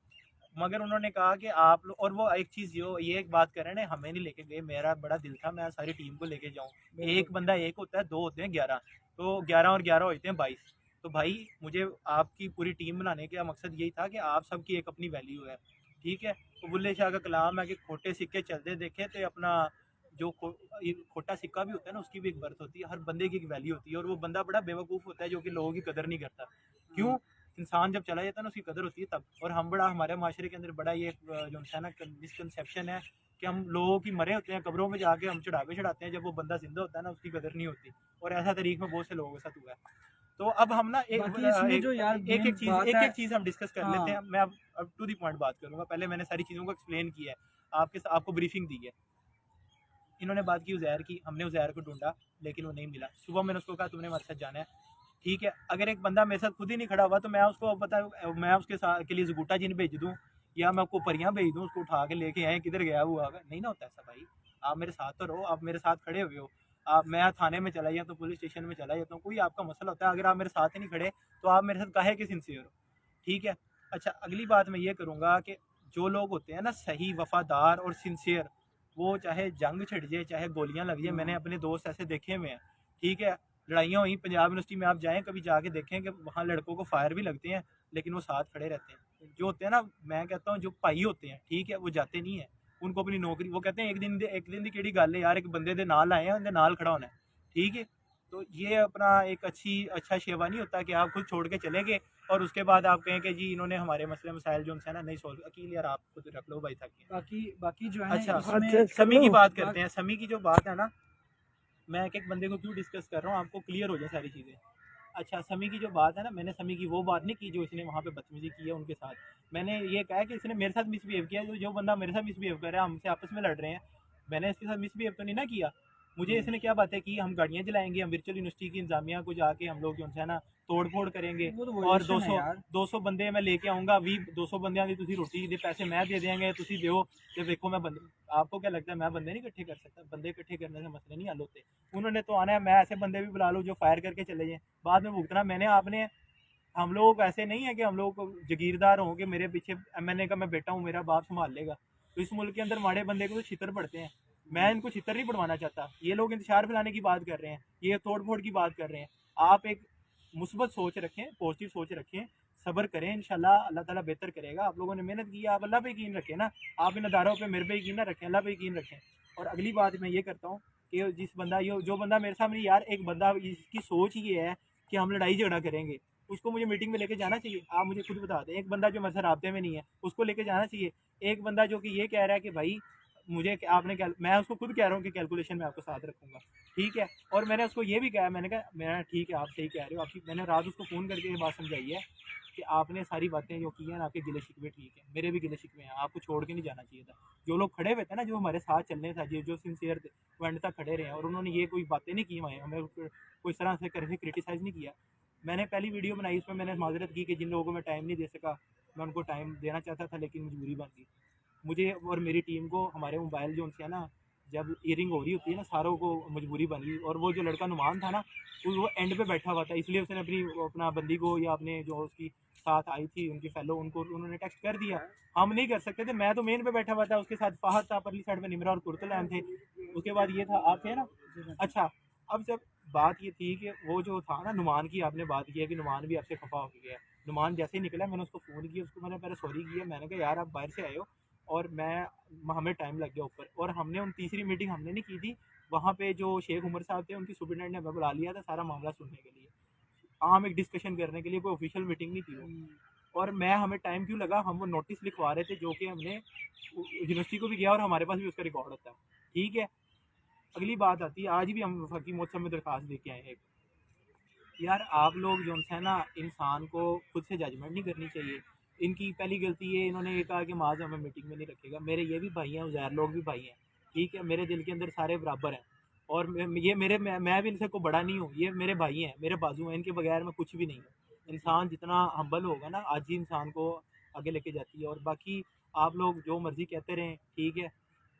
मगर उन्होंने कहा कि आप लोग, और वो एक चीज़ जो ये एक बात कर रहे हैं, हमें नहीं लेके गए, मेरा बड़ा दिल था मैं सारी टीम को लेके जाऊँ। एक बंदा एक होता है, दो होते हैं 11, तो 11 और 11 होते हैं 22। तो भाई मुझे आपकी पूरी टीम बनाने का मकसद यही था कि आप सबकी एक अपनी वैल्यू है, ठीक है। तो बुल्ले शाह का कलाम है कि खोटे सिक्के चलते देखे तो अपना जो खोटा सिक्का भी होता है ना, उसकी भी एक बर्थ होती है, हर बंदे की एक वैल्यू होती है। और वो बंदा बड़ा बेवकूफ़ होता है जो कि लोगों की कदर नहीं करता। क्यों? इंसान जब चला जाता है ना उसकी कदर होती है तब। और हम बड़ा, हमारे माशरे के अंदर बड़ा ये जो है ना मिसकंसेप्शन है कि हम लोगों की मरे होते हैं कब्रों में जाके हम चढ़ावे चढ़ाते हैं, जब वो बंदा जिंदा होता है ना उसकी कदर नहीं होती। और ऐसा तरीक में बहुत से लोगों के साथ हुआ है। तो अब हम ना बाकी इसमें जो यार एक मेन बात है, एक चीज़ हम डिस्कस कर लेते हाँ हैं। मैं अब टू दी पॉइंट बात करूंगा, पहले मैंने सारी चीज़ों को एक्सप्लेन किया है, आपको ब्रीफिंग दी है। इन्होंने बात की उज़ैर की, हमने उज़ैर को ढूंढा लेकिन वो नहीं मिला। सुबह मैंने उसको कहा तुमने हमारे साथ जाना है, ठीक है। अगर एक बंदा मेरे साथ खुद ही नहीं खड़ा हुआ तो मैं उसको पता, मैं उसके साथ के लिए जगूटा जिन भेज दूँ या मैं आपको परियां भेज दूँ उसको उठा के लेके आए, किधर गया हुआ नहीं ना होता ऐसा भाई। आप मेरे साथ तो रहो, आप मेरे साथ खड़े हुए हो। आप, मैं थाने में चला जाता हूँ, पुलिस स्टेशन में चला जाता हूँ, कोई आपका मसला होता है, अगर आप मेरे साथ ही नहीं खड़े तो आप मेरे साथ काहे के सिंसियर हो, ठीक है। अच्छा अगली बात मैं ये करूँगा कि जो लोग होते हैं ना सही वफादार और सिंसियर, वो चाहे जंग छिड़ जाए चाहे गोलियां लग जाए, मैंने अपने दोस्त ऐसे देखे हुए हैं, ठीक है। लड़ाइयाँ हुई पंजाब यूनिवर्सिटी में, आप जाएं कभी जाके देखें कि वहाँ लड़कों को फायर भी लगते हैं लेकिन वो साथ खड़े रहते हैं। जो होते हैं ना, मैं कहता हूँ जो भाई होते हैं, ठीक है, वो जाते नहीं है, उनको अपनी नौकरी, वो कहते हैं एक दिन की केड़ी गल है यार, एक बंदे दे नाल आए हैं, उनके नाल खड़ा होना है, ठीक है। तो ये अपना एक अच्छा शेवा नहीं होता कि आप खुद छोड़ के चले गए और उसके बाद आप कहें कि जी इन्होंने हमारे मसले मसाइल जो उनसे ना नहीं सोल्व। अकील यार आप खुद रख लो भाई ताकि। बाकी बाकी जो है अच्छा इसमें समी की बात करते हैं। समी की जो बात है ना, मैं एक एक बंदे को क्यों डिस्कस कर रहा हूँ, आपको क्लियर हो जाए सारी चीज़ें। अच्छा समी की जो बात है ना, मैंने समी की वो बात नहीं की जो इसने वहाँ पे बदतमीजी की है उनके साथ। मैंने ये कहा कि इसने मेरे साथ मिसबिहेव किया, जो बंदा मेरे साथ मिसबिहेव कर रहा है, हमसे आपस में लड़ रहे हैं, मैंने इसके साथ मिसबिहेव तो नहीं ना किया। मुझे इसने क्या बातें की, हम गाड़ियाँ जलाएंगे, हम वर्चुअल यूनिवर्सिटी की इंतजामिया को जाके हम लोग जो है ना तोड़ फोड़ करेंगे, वो तो और वोलेशन है यार। 200 बंदे मैं लेके आऊँगा, 200 बंदे की तुसी रोटी दे पैसे मैं दे देंगे, तुसी दो कि देखो मैं बंदे। आपको क्या लगता है मैं बंदे नहीं इकट्ठे कर सकता? बंदे इकट्ठे करने से मसले नहीं हल होते। उन्होंने तो आना है, मैं ऐसे बंदे भी बुला लूँ जो फायर करके चले जाएँ, बाद में भुगतना मैंने आपने। हम लोग ऐसे नहीं है कि हम लोग जागीरदार हों कि मेरे पीछे एमएनए का मैं बेटा हूँ, मेरा बाप संभाल लेगा। तो इस मुल्क के अंदर माड़े बंदे को तो छितर पड़ते हैं। मैं इनको छितर नहीं पड़वाना चाहता। ये लोग इंतशार फैलाने की बात कर रहे हैं, ये तोड़ फोड़ की बात कर रहे हैं। आप एक मुस्बत सोच रखें, पॉजिटिव सोच रखें, सब्र करें, इंशाल्लाह अल्लाह ताला बेहतर करेगा। आप लोगों ने मेहनत की है, आप अल्लाह पे यकीन रखें ना, आप इन अदारों पे मेरे पे यकीन ना रखें, अल्लाह पे यकीन रखें। और अगली बात मैं ये करता हूँ कि जो बंदा मेरे सामने, यार एक बंदा इसकी सोच ये है कि हम लड़ाई झगड़ा करेंगे, उसको मुझे मीटिंग में लेके जाना चाहिए। आप मुझे खुद बता दें, एक बंदा जो मेरे राब्ते में नहीं है उसको लेके जाना चाहिए। एक बंदा जो कि ये कह रहा है कि भाई मुझे आपने क्या, मैं उसको खुद कह रहा हूँ कि कैलकुलेशन में आपको साथ रखूंगा, ठीक है। और मैंने उसको ये भी कहा, मैंने कहा मैं ठीक है आप सही कह रहे हो, आपकी मैंने रात उसको फ़ोन करके ये बात समझाई है कि आपने सारी बातें जो की हैं ना, आपके गिले शिकवे ठीक है, मेरे भी गिले शिकवे हैं, आपको छोड़ के नहीं जाना चाहिए था। जो लोग खड़े हुए थे ना, जो हमारे साथ चलने था, जो सिंसियर थे, वो एंड तक खड़े रहे हैं, और उन्होंने ये कोई बातें नहीं की, हमें कोई इस तरह से करके क्रिटिसाइज़ नहीं किया। मैंने पहली वीडियो बनाई, उसमें मैंने माजरत की कि जिन लोगों को मैं टाइम नहीं दे सका, मैं उनको टाइम देना चाहता था लेकिन मजबूरी बन गई। मुझे और मेरी टीम को हमारे मोबाइल जो उनसे है ना, जब ईयरिंग हो रही होती है ना, सारों को मजबूरी बन गई। और वो जो लड़का नुमान था ना, वो एंड पे बैठा हुआ था, इसलिए उसने अपना बंदी को या अपने जो उसकी साथ आई थी उनकी फेलो, उनको उन्होंने टेक्स्ट कर दिया। हम नहीं कर सकते थे, मैं तो मेन पे बैठा हुआ था, उसके साथ फाहद था, परली साइड में निमरा और कुर्तुलैन थे, उसके बाद ये था, आप थे ना। अच्छा अब जब बात ये थी कि वो जो था ना नुमान की, आपने बात की है कि नुमान भी आपसे खफा हो गया है। नुमान जैसे ही निकला मैंने उसको फ़ोन किया, उसको मैंने पहले सॉरी किया, मैंने कहा यार आप बाहर से आए हो और हमें टाइम लग गया ऊपर। और हमने उन तीसरी मीटिंग हमने नहीं की थी, वहाँ पे जो शेख उमर साहब थे उनकी सुपरिटेंडेंट ने हमें बुला लिया था सारा मामला सुनने के लिए, आम एक डिस्कशन करने के लिए, कोई ऑफिशियल मीटिंग नहीं थी वो। और हमें टाइम क्यों लगा, हम वो नोटिस लिखवा रहे थे जो कि हमने यूनिवर्सिटी को भी गया और हमारे पास भी उसका रिकॉर्ड होता है, ठीक है। अगली बात आती है, आज भी हम वफाकी मौसम में दरख्वास्त लेके आए हैं। यार आप लोग जो है ना, इंसान को खुद से जजमेंट नहीं करनी चाहिए। इनकी पहली गलती ये, इन्होंने ये कहा कि माज हमें मीटिंग में नहीं रखेगा। मेरे ये भी भाई हैं, उज़ैर लोग भी भाई हैं, ठीक है, मेरे दिल के अंदर सारे बराबर हैं और ये मेरे मैं भी इनसे को बड़ा नहीं हूँ, ये मेरे भाई हैं, मेरे बाजू हैं, इनके बगैर मैं कुछ भी नहीं हूँ। इंसान जितना हम्बल होगा ना, आज ही इंसान को आगे लेके जाती है। और बाकी आप लोग जो मर्ज़ी कहते रहें, ठीक है,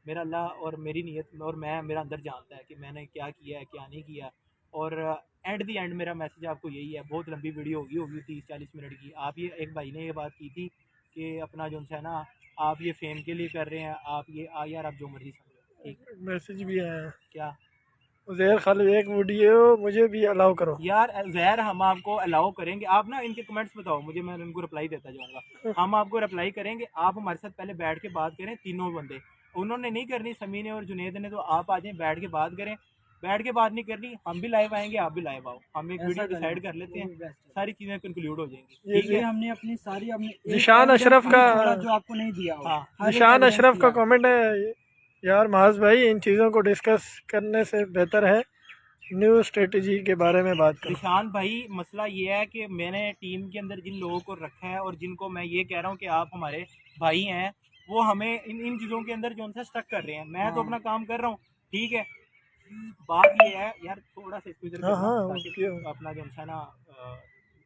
मेरा अल्लाह और मेरी नीयत और मैं मेरा अंदर जानता है कि मैंने क्या किया है, क्या नहीं किया। और एट दी एंड मेरा मैसेज आपको यही है, बहुत लंबी वीडियो होगी 30-40 मिनट की। आप ये एक भाई ने ये बात की थी कि अपना जो है ना, आप ये फेम के लिए कर रहे हैं, आप ये यार आप जो मर्जी समझो, ठीक। मैसेज भी आया है, क्या उज़ैर खालिद एक वीडियो मुझे भी अलाउ करो। यार जहर, हम आपको अलाउ करेंगे, आप ना इनके कमेंट्स बताओ मुझे, मैं उनको रिप्लाई देता जाऊंगा। हम आपको रिप्लाई करेंगे, आप हमारे साथ पहले बैठ के बात करें, तीनों बंदे। उन्होंने नहीं करनी, समी ने और जुनेद ने, तो आप आ जाएं, बैठ के बात करें। बैठ के बात नहीं करनी, हम भी लाइव आएंगे, आप भी लाइव आओ, हम एक ऐसा वीडियो करें, डिसाइड कर लेते वो हैं, भी बेस्ट है। सारी चीज़ें कंक्लूड हो जाएंगी, ये ठीक ये है। हमने अपनी सारी हमने एक निशान evidence अशरफ नहीं का छोड़ा जो आपको नहीं दिया हो। हाँ, हर एक निशान evidence अशरफ का दिया। कमेंट है, यार महाज भाई इन चीज़ों को डिस्कस करने से बेहतर है न्यू स्ट्रेटजी के बारे में बात करो। निशान भाई, मसला ये है कि मैंने टीम के अंदर जिन लोगों को रखा है और जिनको मैं ये कह रहा हूँ कि आप हमारे भाई हैं, वो हमें इन चीज़ों के अंदर जो उनसे स्टक कर रहे हैं। मैं तो हाँ। अपना काम कर रहा हूँ, ठीक है। बात ये है यार, थोड़ा सा इसको इधर हाँ करना हाँ, ताकि क्यों अपना जो है ना,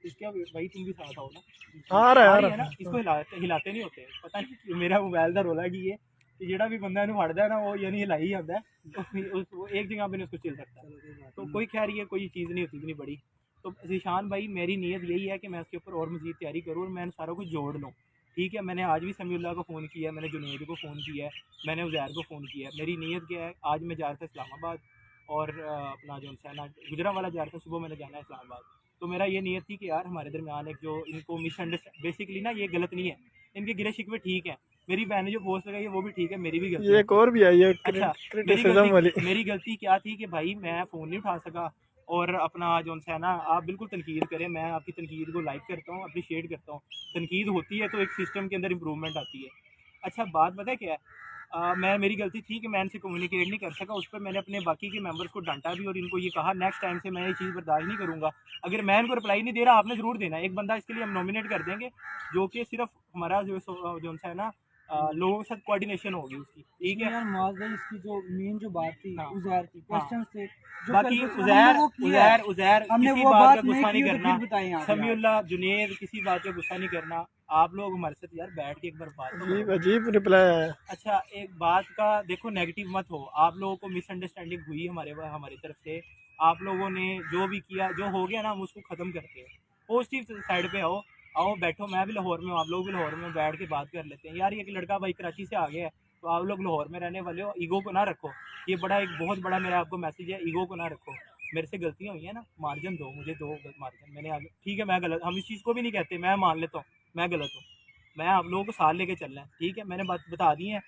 इसके भाई तुम भी साथ आओ ना, आ रहा है, आ आ रही है रहा ना, इसको हिलाते नहीं होते, पता नहीं क्यों मेरा मोबाइल का रोला कि ये कि जेड़ा भी बंदा इन्हें फड़दा है ना, वो यानी हिला ही आता है, वो एक जगह पे नहीं उसको चिल सकता। तो कोई खैर ये कोई चीज़ नहीं होती इतनी बड़ी। तो ज़ीशान भाई, मेरी नीयत यही है कि मैं उसके ऊपर और मज़ीद तैयारी करूँ और मैं सारा कुछ जोड़ लूँ, ठीक है। मैंने आज भी समीउल्लाह को फ़ोन किया है, मैंने जुनैद को फ़ोन किया है, मैंने उज़ैर को फ़ोन किया है। मेरी नीयत क्या है, आज मैं जा रहा था इस्लामाबाद और अपना जो है ना गुजरांवाला जा रहा था, सुबह मैंने जाना है इस्लामाबाद। तो मेरा ये नीयत थी कि यार हमारे दरमियान एक जो इनको मिसअंडरस्टैंड, बेसिकली ना ये गलत नहीं है, इनके गिले शिकवे ठीक है, मेरी बहन ने जो पोस्ट लगाई है वो भी ठीक है, मेरी भी गलती ये है। एक और भी आई है अच्छा, क्रिटिसिज्म वाली। मेरी गलती क्या थी कि भाई मैं फ़ोन नहीं उठा सका। और अपना जो है ना, आप बिल्कुल तनकीद करें, मैं आपकी तनकीद को लाइक करता हूँ, अप्रिशिएट करता हूँ। तनकीद होती है तो एक सिस्टम के अंदर इम्प्रूवमेंट आती है। अच्छा, बात पता है क्या है, मेरी गलती थी कि मैं इनसे कम्युनिकेट नहीं कर सका, उस पर मैंने अपने बाकी के मेंबर्स को डांटा भी और इनको ये कहा नेक्स्ट टाइम से मैं ये चीज़ बर्दाश्त नहीं करूँगा। अगर मैं इनको रिप्लाई नहीं दे रहा, आपने ज़रूर देना है। एक बंदा इसके लिए हम नॉमिनेट कर देंगे जो कि सिर्फ हमारा जो है ना, लोगों के साथ कोऑर्डिनेशन होगी उसकी, ठीक इसमें है। यार मुआज़ भाई इसकी जो मेन जो बात थी हाँ, उज़ैर की हाँ। क्वेश्चंस थे जो बाकी हमने उज़ैर वो किया है, उज़ैर हमने किसी वो बात बात का नहीं गुस्सा की नहीं तो करना, फिर बताएं आप यार। समीउल्लाह जुनैद किसी बात पे गुस्सा नहीं करना। आप लोग हमारे साथ यार बैठ के एक बार बात तो अजीब करो। अजीब रिप्लाई आया। अच्छा, एक बात का देखो, नेगेटिव मत हो। आप लोगों को मिसअंडरस्टैंडिंग हुई हमारी तरफ से, आप लोगों ने जो भी किया, जो हो गया ना, हम उसको ख़त्म करते हैं। पॉजिटिव साइड पे आओ, आओ बैठो, मैं भी लाहौर में हूँ, आप लोग भी लाहौर में, बैठ के बात कर लेते हैं। यार एक लड़का भाई कराची से आ गया है, तो आप लोग लाहौर में रहने वाले हो, ईगो को ना रखो। ये बड़ा एक बहुत बड़ा मेरा आपको मैसेज है, ईगो को ना रखो। मेरे से गलतियाँ हुई है ना, मार्जिन दो मुझे, दो मार्जिन। मैंने आगे, ठीक है मैं गलत, हम इस चीज़ को भी नहीं कहते, मैं मान लेता हूँ मैं गलत हूँ, मैं आप लोगों को साथ लेके चलना है, ठीक है। मैंने बात बता दी है,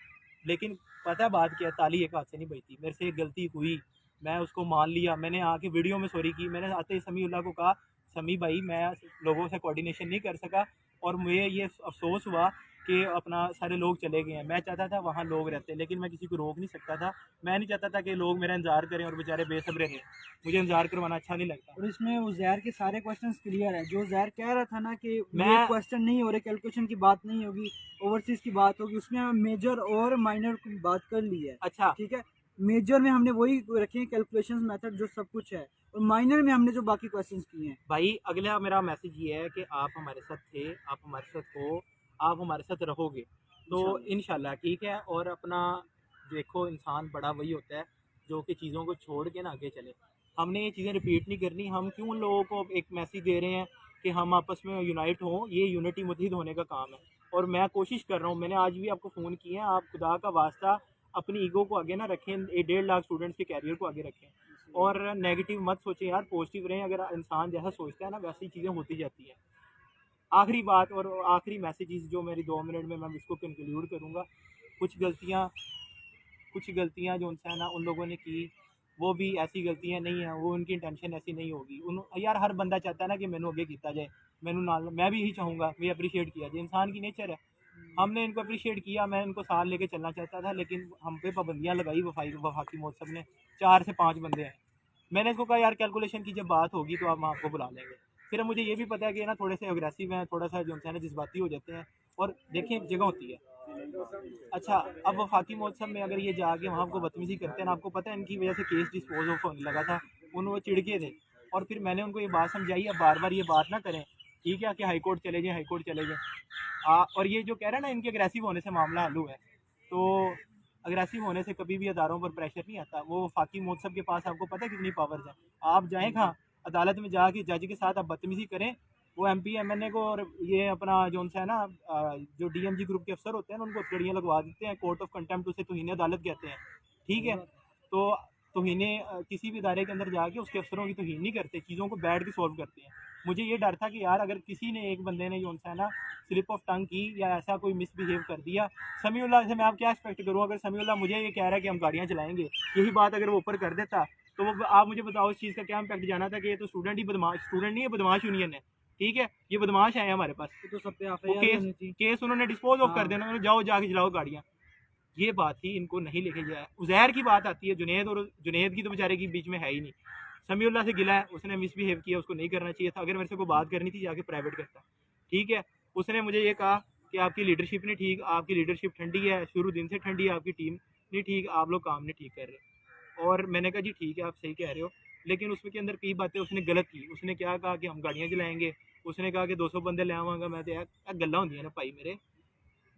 लेकिन पता है बात क्या है, ताली एक हाथ से नहीं बजती। मेरे से एक गलती हुई, मैं उसको मान लिया, मैंने आके वीडियो में सॉरी की, मैंने आते ही समीउल्लाह को कहा, समी भाई मैं लोगों से कोऑर्डिनेशन नहीं कर सका और मुझे ये अफसोस हुआ कि अपना सारे लोग चले गए हैं। मैं चाहता था वहाँ लोग रहते, लेकिन मैं किसी को रोक नहीं सकता था। मैं नहीं चाहता था कि लोग मेरा इंतज़ार करें और बेचारे बेसब्रे रहें, मुझे इंतज़ार करवाना अच्छा नहीं लगता। और इसमें उज़ैर के सारे क्वेश्चंस क्लियर है। जो उज़ैर कह रहा था ना कि मैं ये क्वेश्चन नहीं हो रहे, कैलकुलेशन की बात नहीं होगी, ओवरसीज़ की बात होगी, उसमें हम मेजर और माइनर की बात कर ली है, अच्छा, ठीक है। मेजर में हमने वही रखे हैं कैलकुलेशन मेथड जो सब कुछ है, और माइनर में हमने जो बाकी क्वेश्चंस किए हैं। भाई अगला मेरा मैसेज ये है कि आप हमारे साथ थे, आप हमारे साथ हो, आप हमारे साथ रहोगे, तो इंशाल्लाह ठीक है। और अपना देखो, इंसान बड़ा वही होता है जो कि चीज़ों को छोड़ के ना आगे चले। हमने ये चीज़ें रिपीट नहीं करनी। हम क्यों उन लोगों को एक मैसेज दे रहे हैं कि हम आपस में यूनाइट हों, ये यूनिटी मुतहिद होने का काम है। और मैं कोशिश कर रहा हूँ, मैंने आज भी आपको फ़ोन किए हैं, आप खुदा का वास्ता अपनी ईगो को आगे ना रखें, 1.5 लाख स्टूडेंट्स के कैरियर को आगे रखें और नेगेटिव मत सोचें यार, पॉजिटिव रहें। अगर इंसान जैसा सोचता है ना, वैसी चीज़ें होती जाती हैं। आखिरी बात और आखिरी मैसेज जो मेरी 2 मिनट में मैं इसको कंक्लूड करूँगा। कुछ गलतियाँ जो उनसे है ना उन लोगों ने की, वो भी ऐसी गलतियाँ नहीं हैं, वो उनकी इंटेंशन ऐसी नहीं होगी। यार हर बंदा चाहता है ना कि मैनू अगे किया जाए, मैनू नाल, मैं भी यही चाहूँगा भी अप्रीशिएट किया जाए, इंसान की नेचर है। हमने इनको अप्रीशिएट किया, मैं इनको साथ लेके चलना चाहता था, लेकिन हम पे पाबंदियाँ लगाई वफाकी महोत्सव ने। 4 से 5 बंदे हैं। मैंने इसको कहा यार कैलकुलेशन की जब बात होगी तो हम आपको बुला लेंगे। फिर मुझे ये भी पता है कि ना थोड़े से अग्रेसिव हैं, थोड़ा सा जो है ना जज्बाती हो जाते हैं, और देखें जगह होती है। अच्छा, अब वफाकी महोत्सव में अगर ये जाके वहाँ आपको बदतमीजी करते हैं ना, आपको पता है इनकी वजह से केस डिस्पोज ऑफ होने लगा था, वो चिढ़ के थे। और फिर मैंने उनको ये बात समझाई, अब बार बार ये बात ना करें, ठीक है, कि हाई कोर्ट चले जाएं, हाई कोर्ट चले जाएं। और ये जो कह रहे हैं ना, इनके अग्रेसिव होने से मामला हल हुआ है, तो अग्रेसिव होने से कभी भी अदारों पर प्रेशर नहीं आता। वो वफाकी महोत्सव के पास आपको पता है कितनी पावर्स हैं। आप जाएँ कहाँ, अदालत में जाके जज के साथ आप बदतमीजी करें, वो MP MNA को और ये अपना जो सा है ना जो DMG ग्रुप के अफसर होते हैं ना, उनको हथकड़ियाँ लगवा देते हैं, कोर्ट ऑफ कंटेम्प्ट उसे तौहीन अदालत कहते हैं, ठीक है। तो तौहीने किसी भी इदारे के अंदर जाके उसके अफसरों की तौहीन नहीं करते, चीज़ों को बैठ के सॉल्व करते हैं। मुझे ये डर था कि यार अगर किसी ने एक बंदे ने जो सा है ना स्लिप ऑफ टंग की या ऐसा कोई मिसबिहेव कर दिया, समीउल्लाह से मैं आप क्या एक्सपेक्ट करूँ। अगर समीउल्लाह मुझे ये कह रहा है कि हम गाड़ियाँ चलाएंगे, यही बात अगर वो ऊपर कर देता, तो वो आप मुझे बताओ इस चीज़ का क्या इम्पैक्ट जाना था कि ये तो स्टूडेंट ही बदमाश, स्टूडेंट नहीं है, बदमाश यूनियन है, ठीक है, ये बदमाश है हमारे पास। तो सब पे वो केस उन्होंने डिस्पोज ऑफ कर देना, उन्होंने जाओ जाके चलाओ गाड़ियाँ। ये बात थी, इनको नहीं लेके जाया। उजैर की बात आती है, जुनेद, और जुनेद की तो बेचारे की बीच में है ही नहीं। समीउल्लाह से गिला है, उसने मिसबिहेव किया, उसको नहीं करना चाहिए था। अगर मेरे से कोई बात करनी थी जाके प्राइवेट करता, ठीक है। उसने मुझे ये कहा कि आपकी लीडरशिप नहीं ठीक, आपकी लीडरशिप ठंडी है, शुरू दिन से ठंडी है, आपकी टीम नहीं ठीक, आप लोग काम नहीं ठीक कर रहे। और मैंने कहा जी ठीक है, आप सही कह रहे हो, लेकिन उसमें के अंदर कई बातें उसने गलत की। उसने क्या कहा कि हम गाड़ियाँ चलाएंगे, उसने कहा कि 200 बंदे ले आवांगा। मैं तो यार गल्लां होंदियां ना भाई मेरे,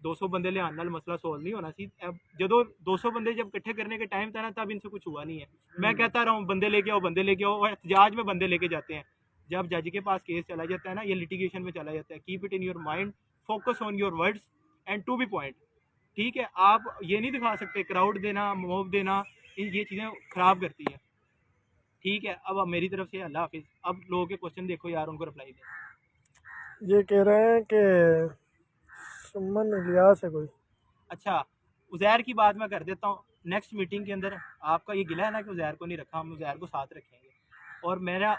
200 बंदे ले आने नाल मसला सोल्व नहीं होना सी। अब जो 200 बंदे जब इकट्ठे करने के टाइम था ना, तब इनसे कुछ हुआ नहीं है। मैं कहता रहा हूँ बंदे लेके आओ, बंदे लेके आओ, और एहतजाज में बंदे लेके जाते हैं। जब जज के पास केस चला जाता है ना, ये लिटिगेशन में चला जाता है। Keep it in your mind, focus on your words and to be point, ठीक है। आप ये नहीं दिखा सकते, क्राउड देना, मोब देना, ये चीज़ें ख़राब करती है, ठीक है। अब मेरी तरफ से अल्लाह हाफिज़। अब लोगों के क्वेश्चन देखो यार, उनको रिप्लाई दें। ये कह रहे हैं कि सुमन इलियास है कोई। अच्छा, उज़ैर की बात मैं कर देता हूँ। नेक्स्ट मीटिंग के अंदर आपका ये गिला है ना कि उज़ैर को नहीं रखा, हम उज़ैर को साथ रखेंगे। और मेरा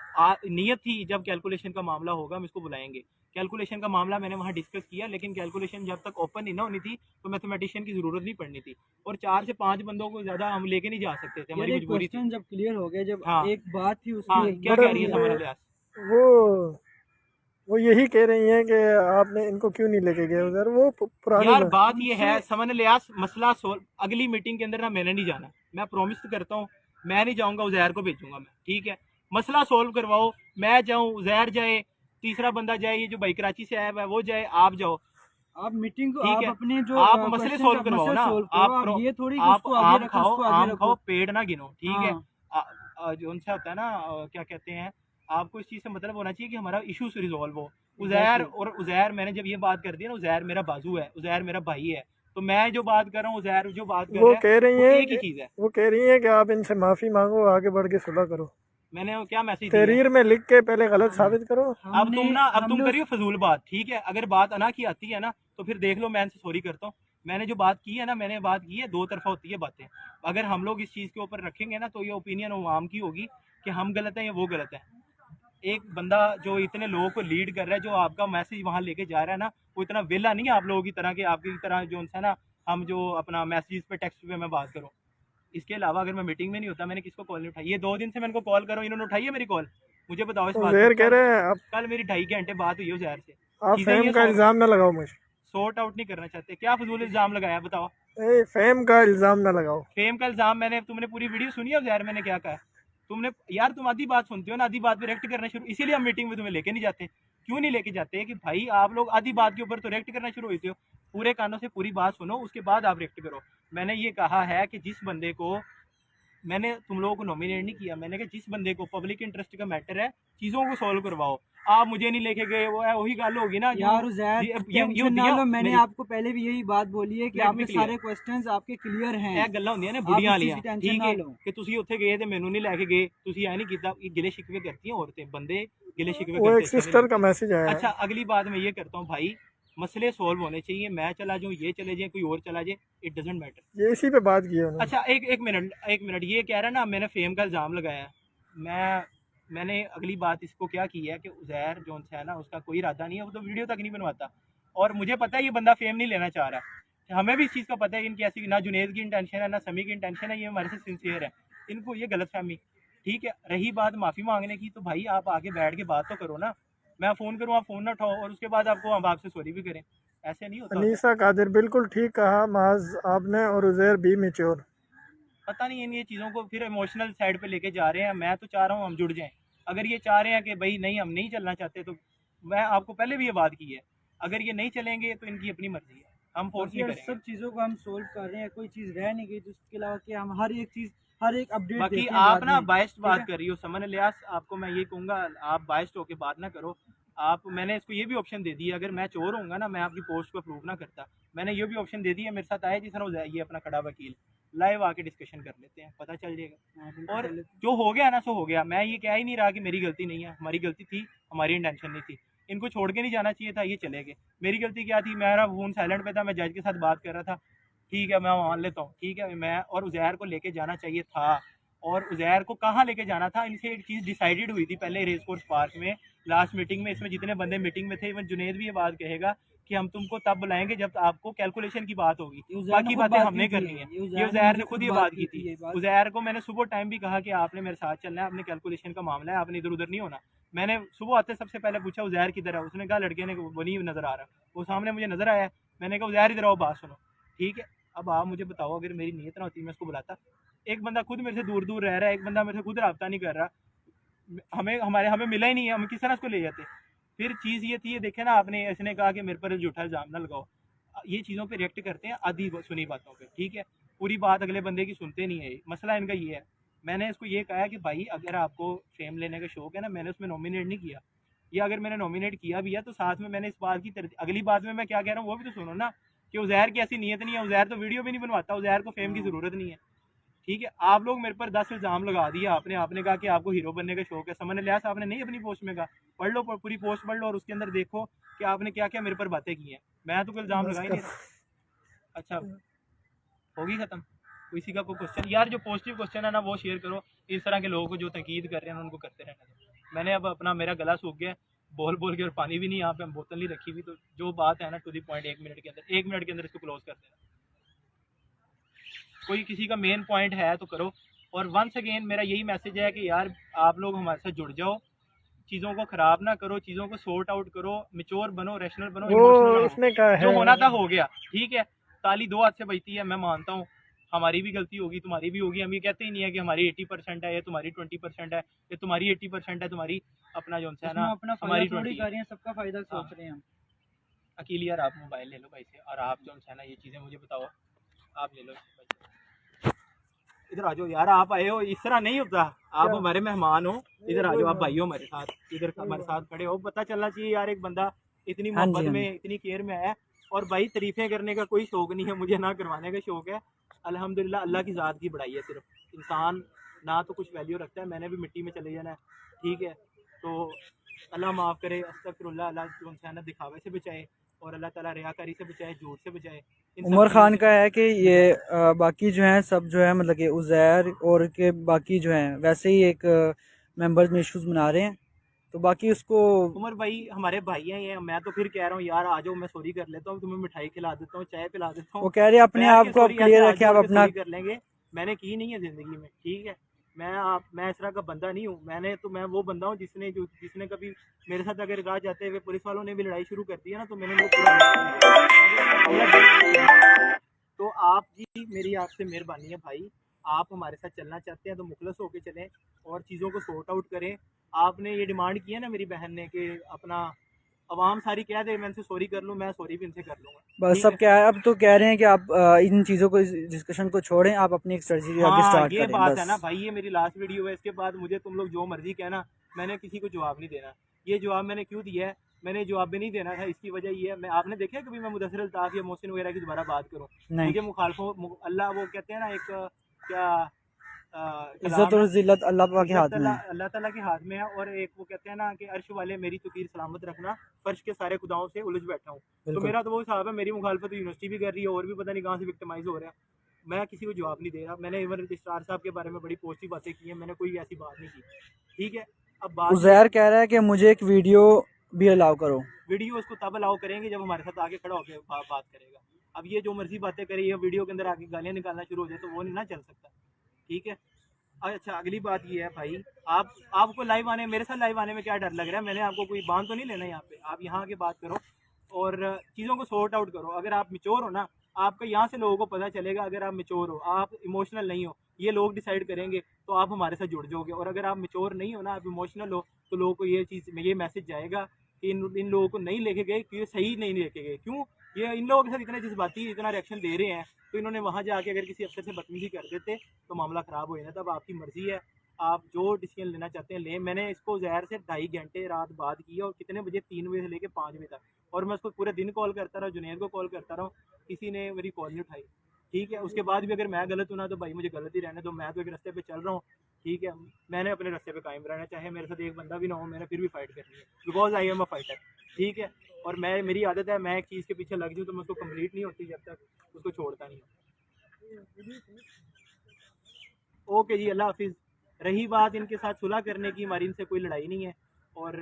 नीयत थी जब कैलकुलेशन का मामला होगा हम इसको बुलाएंगे। कैलकुलेशन का मामला मैंने वहाँ डिस्कस किया, लेकिन कैलकुलेशन जब तक ओपन नहीं ना होनी थी तो मैथमेटिशियन की ज़रूरत नहीं पड़नी थी। और 4 से 5 बंदों को ज़्यादा हम लेके नहीं जा सकते थे, हमारी मजबूरी थी। क्वेश्चन जब क्लियर हो गए, जब हाँ एक बात थी हाँ, उसकी क्या कह रही है समर इलियास? वो यही कह रही हैं कि आपने इनको क्यों नहीं लेके गए उधर। वो पुरानी यार बात। बात ये है समन इलियास, मसला सोल्व अगली मीटिंग के अंदर ना मैंने नहीं जाना, मैं प्रॉमिस करता हूँ मैं नहीं जाऊंगा, उज़ैर को भेजूंगा मैं, ठीक है। मसला सोल्व करवाओ, मैं जाऊँ, उज़ैर जाए, तीसरा बंदा जाए, ये जो भाई कराची से आया है वो जाए, आप जाओ, आप मीटिंग को, ठीक आप है। अपने जो आप मसले सोल्व करवाओ ना, आप ये थोड़ी कि आप उसको आगे रखो, खाओ, उसको आगे आम रखो। खाओ, पेड़ ना गिनो, ठीक है। हाँ। जो उनसे होता है ना, क्या कहते हैं, आपको इस चीज़ से मतलब होना चाहिए कि हमारा इशू से रिजॉल्व हो। उज़ैर, और उज़ैर मैंने जब ये बात कर दी ना, उज़ैर मेरा बाजू है, उज़ैर मेरा भाई है, तो मैं जो बात कर रहा हूँ, उज़ैर जो बात कर वो रहा कह है, रही वो हैं एक ही कि चीज़ है। वो कह रही हैं कि आप इनसे माफ़ी मांगो, आगे बढ़ के सुलह करो। मैंने वो क्या मैसेज दिया? तहरीर में लिख के पहले गलत साबित करो। अब तुम करियो फजूल बात, ठीक है। अगर बात अना की आती है ना तो फिर देख लो, मैं इनसे सॉरी करता हूँ। मैंने जो बात की है ना, मैंने बात की है, दो तरफा होती है बातें। अगर हम लोग इस चीज़ के ऊपर रखेंगे ना तो ये ओपिनियन अवाम की होगी कि हम गलत हैं या वो गलत है। एक बंदा जो इतने लोगों को लीड कर रहा है, जो आपका मैसेज वहाँ लेके जा रहा है ना, वो इतना वेला नहीं है आप लोगों की तरह के, आपकी तरह जो है ना, हम जो अपना मैसेज पे टेक्स्ट पे मैं बात करूँ। इसके अलावा अगर मैं मीटिंग में नहीं होता, मैंने किसको कॉल नहीं उठाई। ये 2 दिन से मैं इनको कॉल करूँ, इन्होंने उठाई है मेरी कॉल? मुझे बताओ इस बात उज़ैर को। कह रहे हैं कल मेरी 2.5 घंटे बात हुई है उज़ैर से। आप चीज़ें फैम ये का इल्ज़ाम ना लगाओ मुझे। सॉर्ट आउट नहीं करना चाहते, क्या फजूल इल्ज़ाम लगाया बताओ? फैम का इल्ज़ाम ना लगाओ। फेम का इल्ज़ाम, तुमने पूरी वीडियो सुनी है उज़ैर मैंने क्या कहा? तुमने यार, तुम आधी बात सुनते हो ना, आधी बात पे रिएक्ट करना शुरू, इसीलिए हम मीटिंग में तुम्हें लेके नहीं जाते। क्यों नहीं लेके जाते कि भाई आप लोग आधी बात के ऊपर तो रिएक्ट करना शुरू होते हो। पूरे कानों से पूरी बात सुनो, उसके बाद आप रिएक्ट करो। मैंने ये कहा है कि जिस बंदे को, मैंने तुम लोगों को नॉमिनेट नहीं किया, मैंने कहा जिस बंदे को पब्लिक इंटरेस्ट का मैटर है, चीज़ों को सॉल्व करवाओ। आप मुझे नहीं लेके गए, वो है वही गल होगी ना। यार उज़ैर, टेंशन ना लो, मैंने आपको पहले भी यही बात बोली है कि आपके सारे क्वेश्चंस आपके क्लियर हैं। ਇਹ ਗੱਲਾਂ ਹੁੰਦੀਆਂ ਨੇ ਬੁੜੀਆਂ ਵਾਲੀਆਂ, टेंशन ठीक ना है, लो। कि ਤੁਸੀਂ ਉੱਥੇ ਗਏ ਤੇ ਮੈਨੂੰ ਨਹੀਂ ਲੈ ਕੇ ਗਏ, ਤੁਸੀਂ ਐ ਨਹੀਂ ਕੀਤਾ। ये गिले शिकवे करती हैं औरतें, बंदे गिले शिकवे वो करते एक अच्छे नहीं सिस्टर का लगते। मैसेज आया है। अच्छा, अगली बात मैं ये करता हूँ भाई, मसले सॉल्व होने चाहिए। मैं चला जाऊँ, ये चले जाए, कोई और चला जाए, इट डजेंट मैटर। ये इसी पे बात की है उन्होंने। अच्छा, एक मिनट, ये कह रहा है ना मैंने फेम का इल्ज़ाम लगाया है। मैंने अगली बात इसको क्या की है कि उज़ैर जो है ना, उसका कोई इरादा नहीं है, वो तो वीडियो तक नहीं बनवाता। और मुझे पता है ये बंदा फेम नहीं लेना चाह रहा, हमें भी इस चीज़ का पता है इनकी ऐसी, ना जुनेद की इंटेंशन है ना समी की इंटेंशन है, ये हमारे से सिंसियर है। इनको ये गलत फहमी, ठीक है। रही बात माफ़ी मांगने की, तो भाई आप आगे बैठ के बात तो करो ना। मैं फ़ोन करूँ, आप फ़ोन ना उठाओ, और उसके बाद आपको हम आपसे सॉरी भी करें। ऐसे नहीं होता। अनीसा कादिर, बिल्कुल ठीक कहा माज आपने। और उज़ैर बी मैच्योर। पता नहीं इन ये चीज़ों को फिर इमोशनल साइड पे लेके जा रहे हैं। मैं तो चाह रहा हूँ हम जुड़ जाएं। अगर ये चाह रहे हैं कि भाई नहीं हम नहीं चलना चाहते, तो मैं आपको पहले भी ये बात की है, अगर ये नहीं चलेंगे तो इनकी अपनी मर्जी है, हम फोर्स बाकी नहीं यार करेंगे। सब चीज़ों को हम सोल्व कर रहे हैं, कोई चीज़ रह नहीं गई, जिसके अलावा कि हम हर एक चीज़, हर एक अपडेट बाकी देते हैं आप बाद ना में। बाइस्ड ठीक बात है, कर रही हो समन इलियास, आपको मैं ये कहूँगा आप बाइस्ड होके बात ना करो। आप, मैंने इसको ये भी ऑप्शन दे दिया, अगर मैं चोर होऊंगा ना, मैं आपकी पोस्ट को अप्रूव ना करता। मैंने ये भी ऑप्शन दे दिया, मेरे साथ आए जिस तरह ये अपना खड़ा वकील, लाइव आके डिस्कशन कर लेते हैं, पता चल जाएगा। हाँ बिल्कुल और कर लेते हैं। जो हो गया ना सो हो गया। मैं ये कह ही नहीं रहा कि मेरी गलती नहीं है, हमारी गलती थी, हमारी इंटेंशन नहीं थी। इनको छोड़ के नहीं जाना चाहिए था, ये चले गए। मेरी गलती क्या थी, मेरा फ़ोन साइलेंट पे था, मैं जज के साथ बात कर रहा था। ठीक है, मैं मान लेता हूँ, ठीक है, मैं और उज़ैर को लेके जाना चाहिए था। और उज़ैर को कहाँ लेके जाना था, इनसे एक चीज़ डिसाइडेड हुई थी पहले रेस कोर्स पार्क में, लास्ट मीटिंग में। इसमें जितने बंदे मीटिंग में थे, इवन जुनेद भी ये बात कहेगा कि हम तुमको तब बुलाएंगे जब आपको कैलकुलेशन की बात होगी, ये उज़ैर ने बाकी खुद बातें बात हमने की थी, करनी है। ये ये उज़ैर ने उज़ैर मुझे ने खुद खुद ये बात बात की थी। ये बात। उज़ैर को मैंने सुबह टाइम भी कहा कि आपने मेरे साथ चलना है, अपने कैलकुलेशन का मामला है, आपने इधर उधर नहीं होना। मैंने सुबह आते सबसे पहले पूछा उज़ैर किधर है, उसने कहा लड़के ने, वो नहीं नज़र आ रहा, वो सामने मुझे नज़र आया। मैंने कहा उज़ैर इधर आओ, बात सुनो। ठीक है, अब आप मुझे बताओ, अगर मेरी नीयत ना होती मैं उसको बुलाता। एक बंदा खुद मेरे से दूर दूर रह रहा है, एक बंदा मेरे से खुद रब्ता नहीं कर रहा, हमें मिला ही नहीं है, हम किस तरह उसको ले जाते। फिर चीज़ ये थी, ये देखे ना आपने, इसने कहा कि मेरे पर झूठा इल्ज़ाम ना लगाओ। ये चीज़ों पे रिएक्ट करते हैं आधी सुनी बातों पे, ठीक है, पूरी बात अगले बंदे की सुनते नहीं है। मसला इनका ये है। मैंने इसको ये कहा कि भाई अगर आपको फेम लेने का शौक है ना, मैंने उसमें नॉमिनेट नहीं किया, या अगर मैंने नॉमिनेट किया भी है तो साथ में मैंने इस बात की अगली बात में मैं क्या कह रहा हूँ वो भी तो सुनो ना, कि उज़ैर की ऐसी नीयत नहीं है, उज़ैर तो वीडियो भी नहीं बनवाता, उज़ैर को फेम की ज़रूरत नहीं है। ठीक है, आप लोग मेरे पर 10 इल्ज़ाम लगा दिए, आपने कहा कि आपको हीरो बनने का शौक है। समन इलियास आपने नहीं अपनी पोस्ट में कहा, पढ़ लो पूरी पोस्ट पढ़ लो, और उसके अंदर देखो कि आपने क्या क्या मेरे पर बातें की हैं। मैं तो कोई इल्ज़ाम बस लगा ही कर। नहीं रहा। अच्छा, होगी ख़त्म, किसी का कोई क्वेश्चन? यार जो पॉजिटिव क्वेश्चन है ना वो शेयर करो, इस तरह के लोगों को जो तनकीद कर रहे हैं उनको करते रहने दो। मैंने अब अपना, मेरा गला सूख गया बोल बोल के, और पानी भी नहीं यहाँ पे, हम बोतल नहीं रखी हुई, तो जो बात है ना टू दी पॉइंट, 1 मिनट के अंदर, 1 मिनट के अंदर इसको क्लोज कर देना। कोई किसी का मेन पॉइंट है तो करो। और वंस अगेन मेरा यही मैसेज है कि यार आप लोग हमारे साथ जुड़ जाओ, चीज़ों को ख़राब ना करो, चीज़ों को सॉर्ट आउट करो, मेच्योर बनो, रैशनल बनो, वो इमोशनल ना हो। इसने कहा जो है। होना था हो गया, ठीक है। ताली दो हाथ से बजती है, मैं मानता हूँ हमारी भी गलती होगी, तुम्हारी भी होगी। हम ये कहते ही नहीं है कि हमारी 80% है, या तुम्हारी 20% है, या तुम्हारी 80% है, तुम्हारी अपना जो है इसमें ना अपना फायदा हमारी थोड़ी 20 कर है। रहे हैं, सबका फायदा हाँ, सोच रहे हैं हम। अकेली यार आप मोबाइल ले लो भाई से, और आप जो है ना ये चीज़ें मुझे बताओ, आप ले लो भाई से। इधर आ जाओ यार, आप आए हो, इस तरह नहीं होता, आप क्या? हमारे मेहमान हो। इधर आ कोई जाओ, आप बात भाई हो हमारे साथ, इधर हमारे साथ खड़े हो। पता चलना चाहिए यार, एक बंदा इतनी हाँ जी, मोहब्बत हाँ में, जी। इतनी केयर में आया। और भाई तारीफें करने का कोई शौक नहीं है मुझे, ना करवाने का शौक है। अल्हम्दुलिल्लाह, अल्लाह की ज़ात की बड़ाई है सिर्फ। इंसान ना तो कुछ वैल्यू रखता है, मैंने भी मिट्टी में चले जाना है, ठीक है। तो अल्लाह माफ़ करे, अस्तगफिरुल्लाह, अल्लाह जो है ना दिखावे से बचाए, और अल्लाह ताला रियाकारी से बचाए, झूठ से बचाए, इन सब उमर चीज़ों खान से का बचाए। है कि ये बाकी जो हैं सब जो है मतलब कि उज़ैर और के बाकी जो हैं वैसे ही एक मेंबर्स में इश्यूज बना रहे हैं, तो बाकी उसको उमर भाई हमारे भाई हैं ये, मैं तो फिर कह रहा हूँ यार आ जाओ, मैं सॉरी कर लेता हूँ, तुम्हें मिठाई खिला देता हूँ, चाय पिला देता हूँ, वो कह रहे हैं अपने बैठ आप के को आप सॉरी, ऐसे क्लियर हाथ रखें, आप जोड़ के अपना। सॉरी कर लेंगे। मैंने की नहीं है ज़िंदगी में, ठीक है। मैं इस तरह का बंदा नहीं हूँ। मैं वो बंदा हूँ जिसने कभी मेरे साथ अगर राह जाते हुए पुलिस वालों ने भी लड़ाई शुरू कर दी है ना, तो मैंने वो पूरा तो आप जी, मेरी आपसे मेहरबानी है भाई, आप हमारे साथ चलना चाहते हैं तो मुखलस होकर चलें, और चीज़ों को सॉर्ट आउट करें। आपने ये डिमांड की है ना मेरी बहन ने कि अपना अवाम सारी कह दे मैं इनसे सॉरी कर लूँ, मैं सॉरी भी इनसे कर लूँगा, बस ठीक सब है। क्या है, अब तो कह रहे हैं कि आप इन चीज़ों को, इस डिस्कशन को छोड़ें, आप अपनी एक स्ट्रेटजी आगे हाँ स्टार्ट ये करें बात है बस। ना भाई, ये मेरी लास्ट वीडियो है, इसके बाद मुझे तुम लोग जो मर्जी कहना, मैंने किसी को जवाब नहीं देना। ये जवाब मैंने क्यों दिया है, मैंने जवाब भी नहीं देना था, इसकी वजह ये है, मैं आपने देखा है कभी मैं मुदस्सिर अल्ताफ़ या मोहसिन वगैरह की दोबारा बात करूँ? नहीं, मुझे मुखालफों, अल्लाह वो कहते हैं ना एक क्या इज्जत कलाम और है, जिल्लत अल्लाह पाक के इज़्ज़त हाथ में है। अल्लाह ताला के हाथ में है, और एक वो कहते हैं ना कि अर्श वाले मेरी तकीर सलामत रखना, फर्श के सारे खुदाओं से उलझ बैठा हूँ। तो बिल्कुल। मेरा तो वो हिसाब है, मेरी मुखालफत यूनिवर्सिटी भी कर रही है, और भी पता नहीं कहाँ से विक्टिमाइज हो रहा है। मैं किसी को जवाब नहीं दे रहा। मैंने इवन रजिस्ट्रार साहब के बारे में बड़ी पॉजिटिव बातें की हैं, मैंने कोई ऐसी बात नहीं की, ठीक है। अब बात ये है उज़ैर कि कह रहा है कि मुझे एक वीडियो भी अलाउ करो। वीडियो उसको तब अलाउ करेंगे जब हमारे साथ आगे खड़ा होकर बात करेगा। अब ये जो मर्जी बातें करे, ये वीडियो के अंदर आके गालियाँ निकालना शुरू हो जाए तो वो नहीं ना चल सकता, ठीक है। अच्छा, अगली बात ये है भाई, आपको लाइव आने, मेरे साथ लाइव आने में क्या डर लग रहा है? मैंने आपको कोई बांध तो नहीं लेना यहाँ पे, आप यहाँ आके बात करो। और चीज़ों को सॉर्ट आउट करो। अगर आप मेच्योर हो ना, आपका यहाँ से लोगों को पता चलेगा। अगर आप मेच्योर हो, आप इमोशनल नहीं हो, ये लोग डिसाइड करेंगे, तो आप हमारे साथ जुड़ जाओगे। और अगर आप मेच्योर नहीं हो ना, आप इमोशनल हो, तो लोगों को ये चीज़, ये मैसेज जाएगा कि इन लोगों को नहीं लेके गए, कि ये सही नहीं लेके गए। क्यों? ये इन लोगों के साथ इतने जज्बाती इतना रिएक्शन दे रहे हैं, तो इन्होंने वहाँ जाके अगर किसी अफसर से बदतमीजी कर देते तो मामला ख़राब हो जाता। तब आपकी मर्ज़ी है, आप जो डिसीजन लेना चाहते हैं लें। मैंने इसको ज़हर से 2.5 घंटे रात बात की, और कितने बजे, 3 बजे से लेकर 5 बजे तक। और मैं उसको पूरे दिन कॉल करता रहा, जुनैद को कॉल करता रहा, किसी ने मेरी कॉल नहीं उठाई। ठीक है, उसके बाद भी अगर मैं गलत हूँ ना, तो भाई मुझे गलत ही रहने दो। मैं तो एक रास्ते पे चल रहा हूँ, ठीक है। मैंने अपने रास्ते पे कायम रहना, चाहे मेरे साथ एक बंदा भी ना हो, मैंने फिर भी फाइट करनी है, because I am a fighter. ठीक है, और मेरी आदत है, मैं एक चीज़ के पीछे लग जाऊँ तो मैं उसको कंप्लीट नहीं होती जब तक उसको छोड़ता नहीं हूँ। ओके जी, अल्लाह हाफिज़। रही बात इनके साथ सुलह करने की, हमारी इनसे कोई लड़ाई नहीं है। और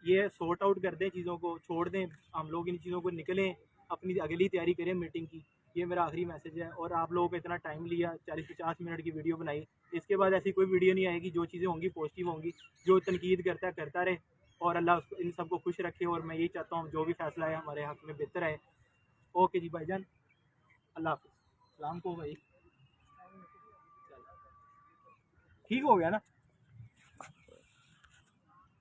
ये सॉर्ट आउट कर दें, चीज़ों को छोड़ दें, हम लोग इन चीज़ों को निकलें, अपनी अगली तैयारी करें मीटिंग की। ये मेरा आखिरी मैसेज है। और आप लोगों को इतना टाइम लिया, 40-50 मिनट की वीडियो बनाई, इसके बाद ऐसी कोई वीडियो नहीं आएगी। जो चीज़ें होंगी पॉजिटिव होंगी, जो तनकीद करता रहे, और अल्लाह इन सबको खुश रखे। और मैं यही चाहता हूँ जो भी फैसला है हमारे हक़ में बेहतर है। ओके जी भाईजान, अल्लाह हाफिज़। सलाम को भाई, ठीक हो गया ना।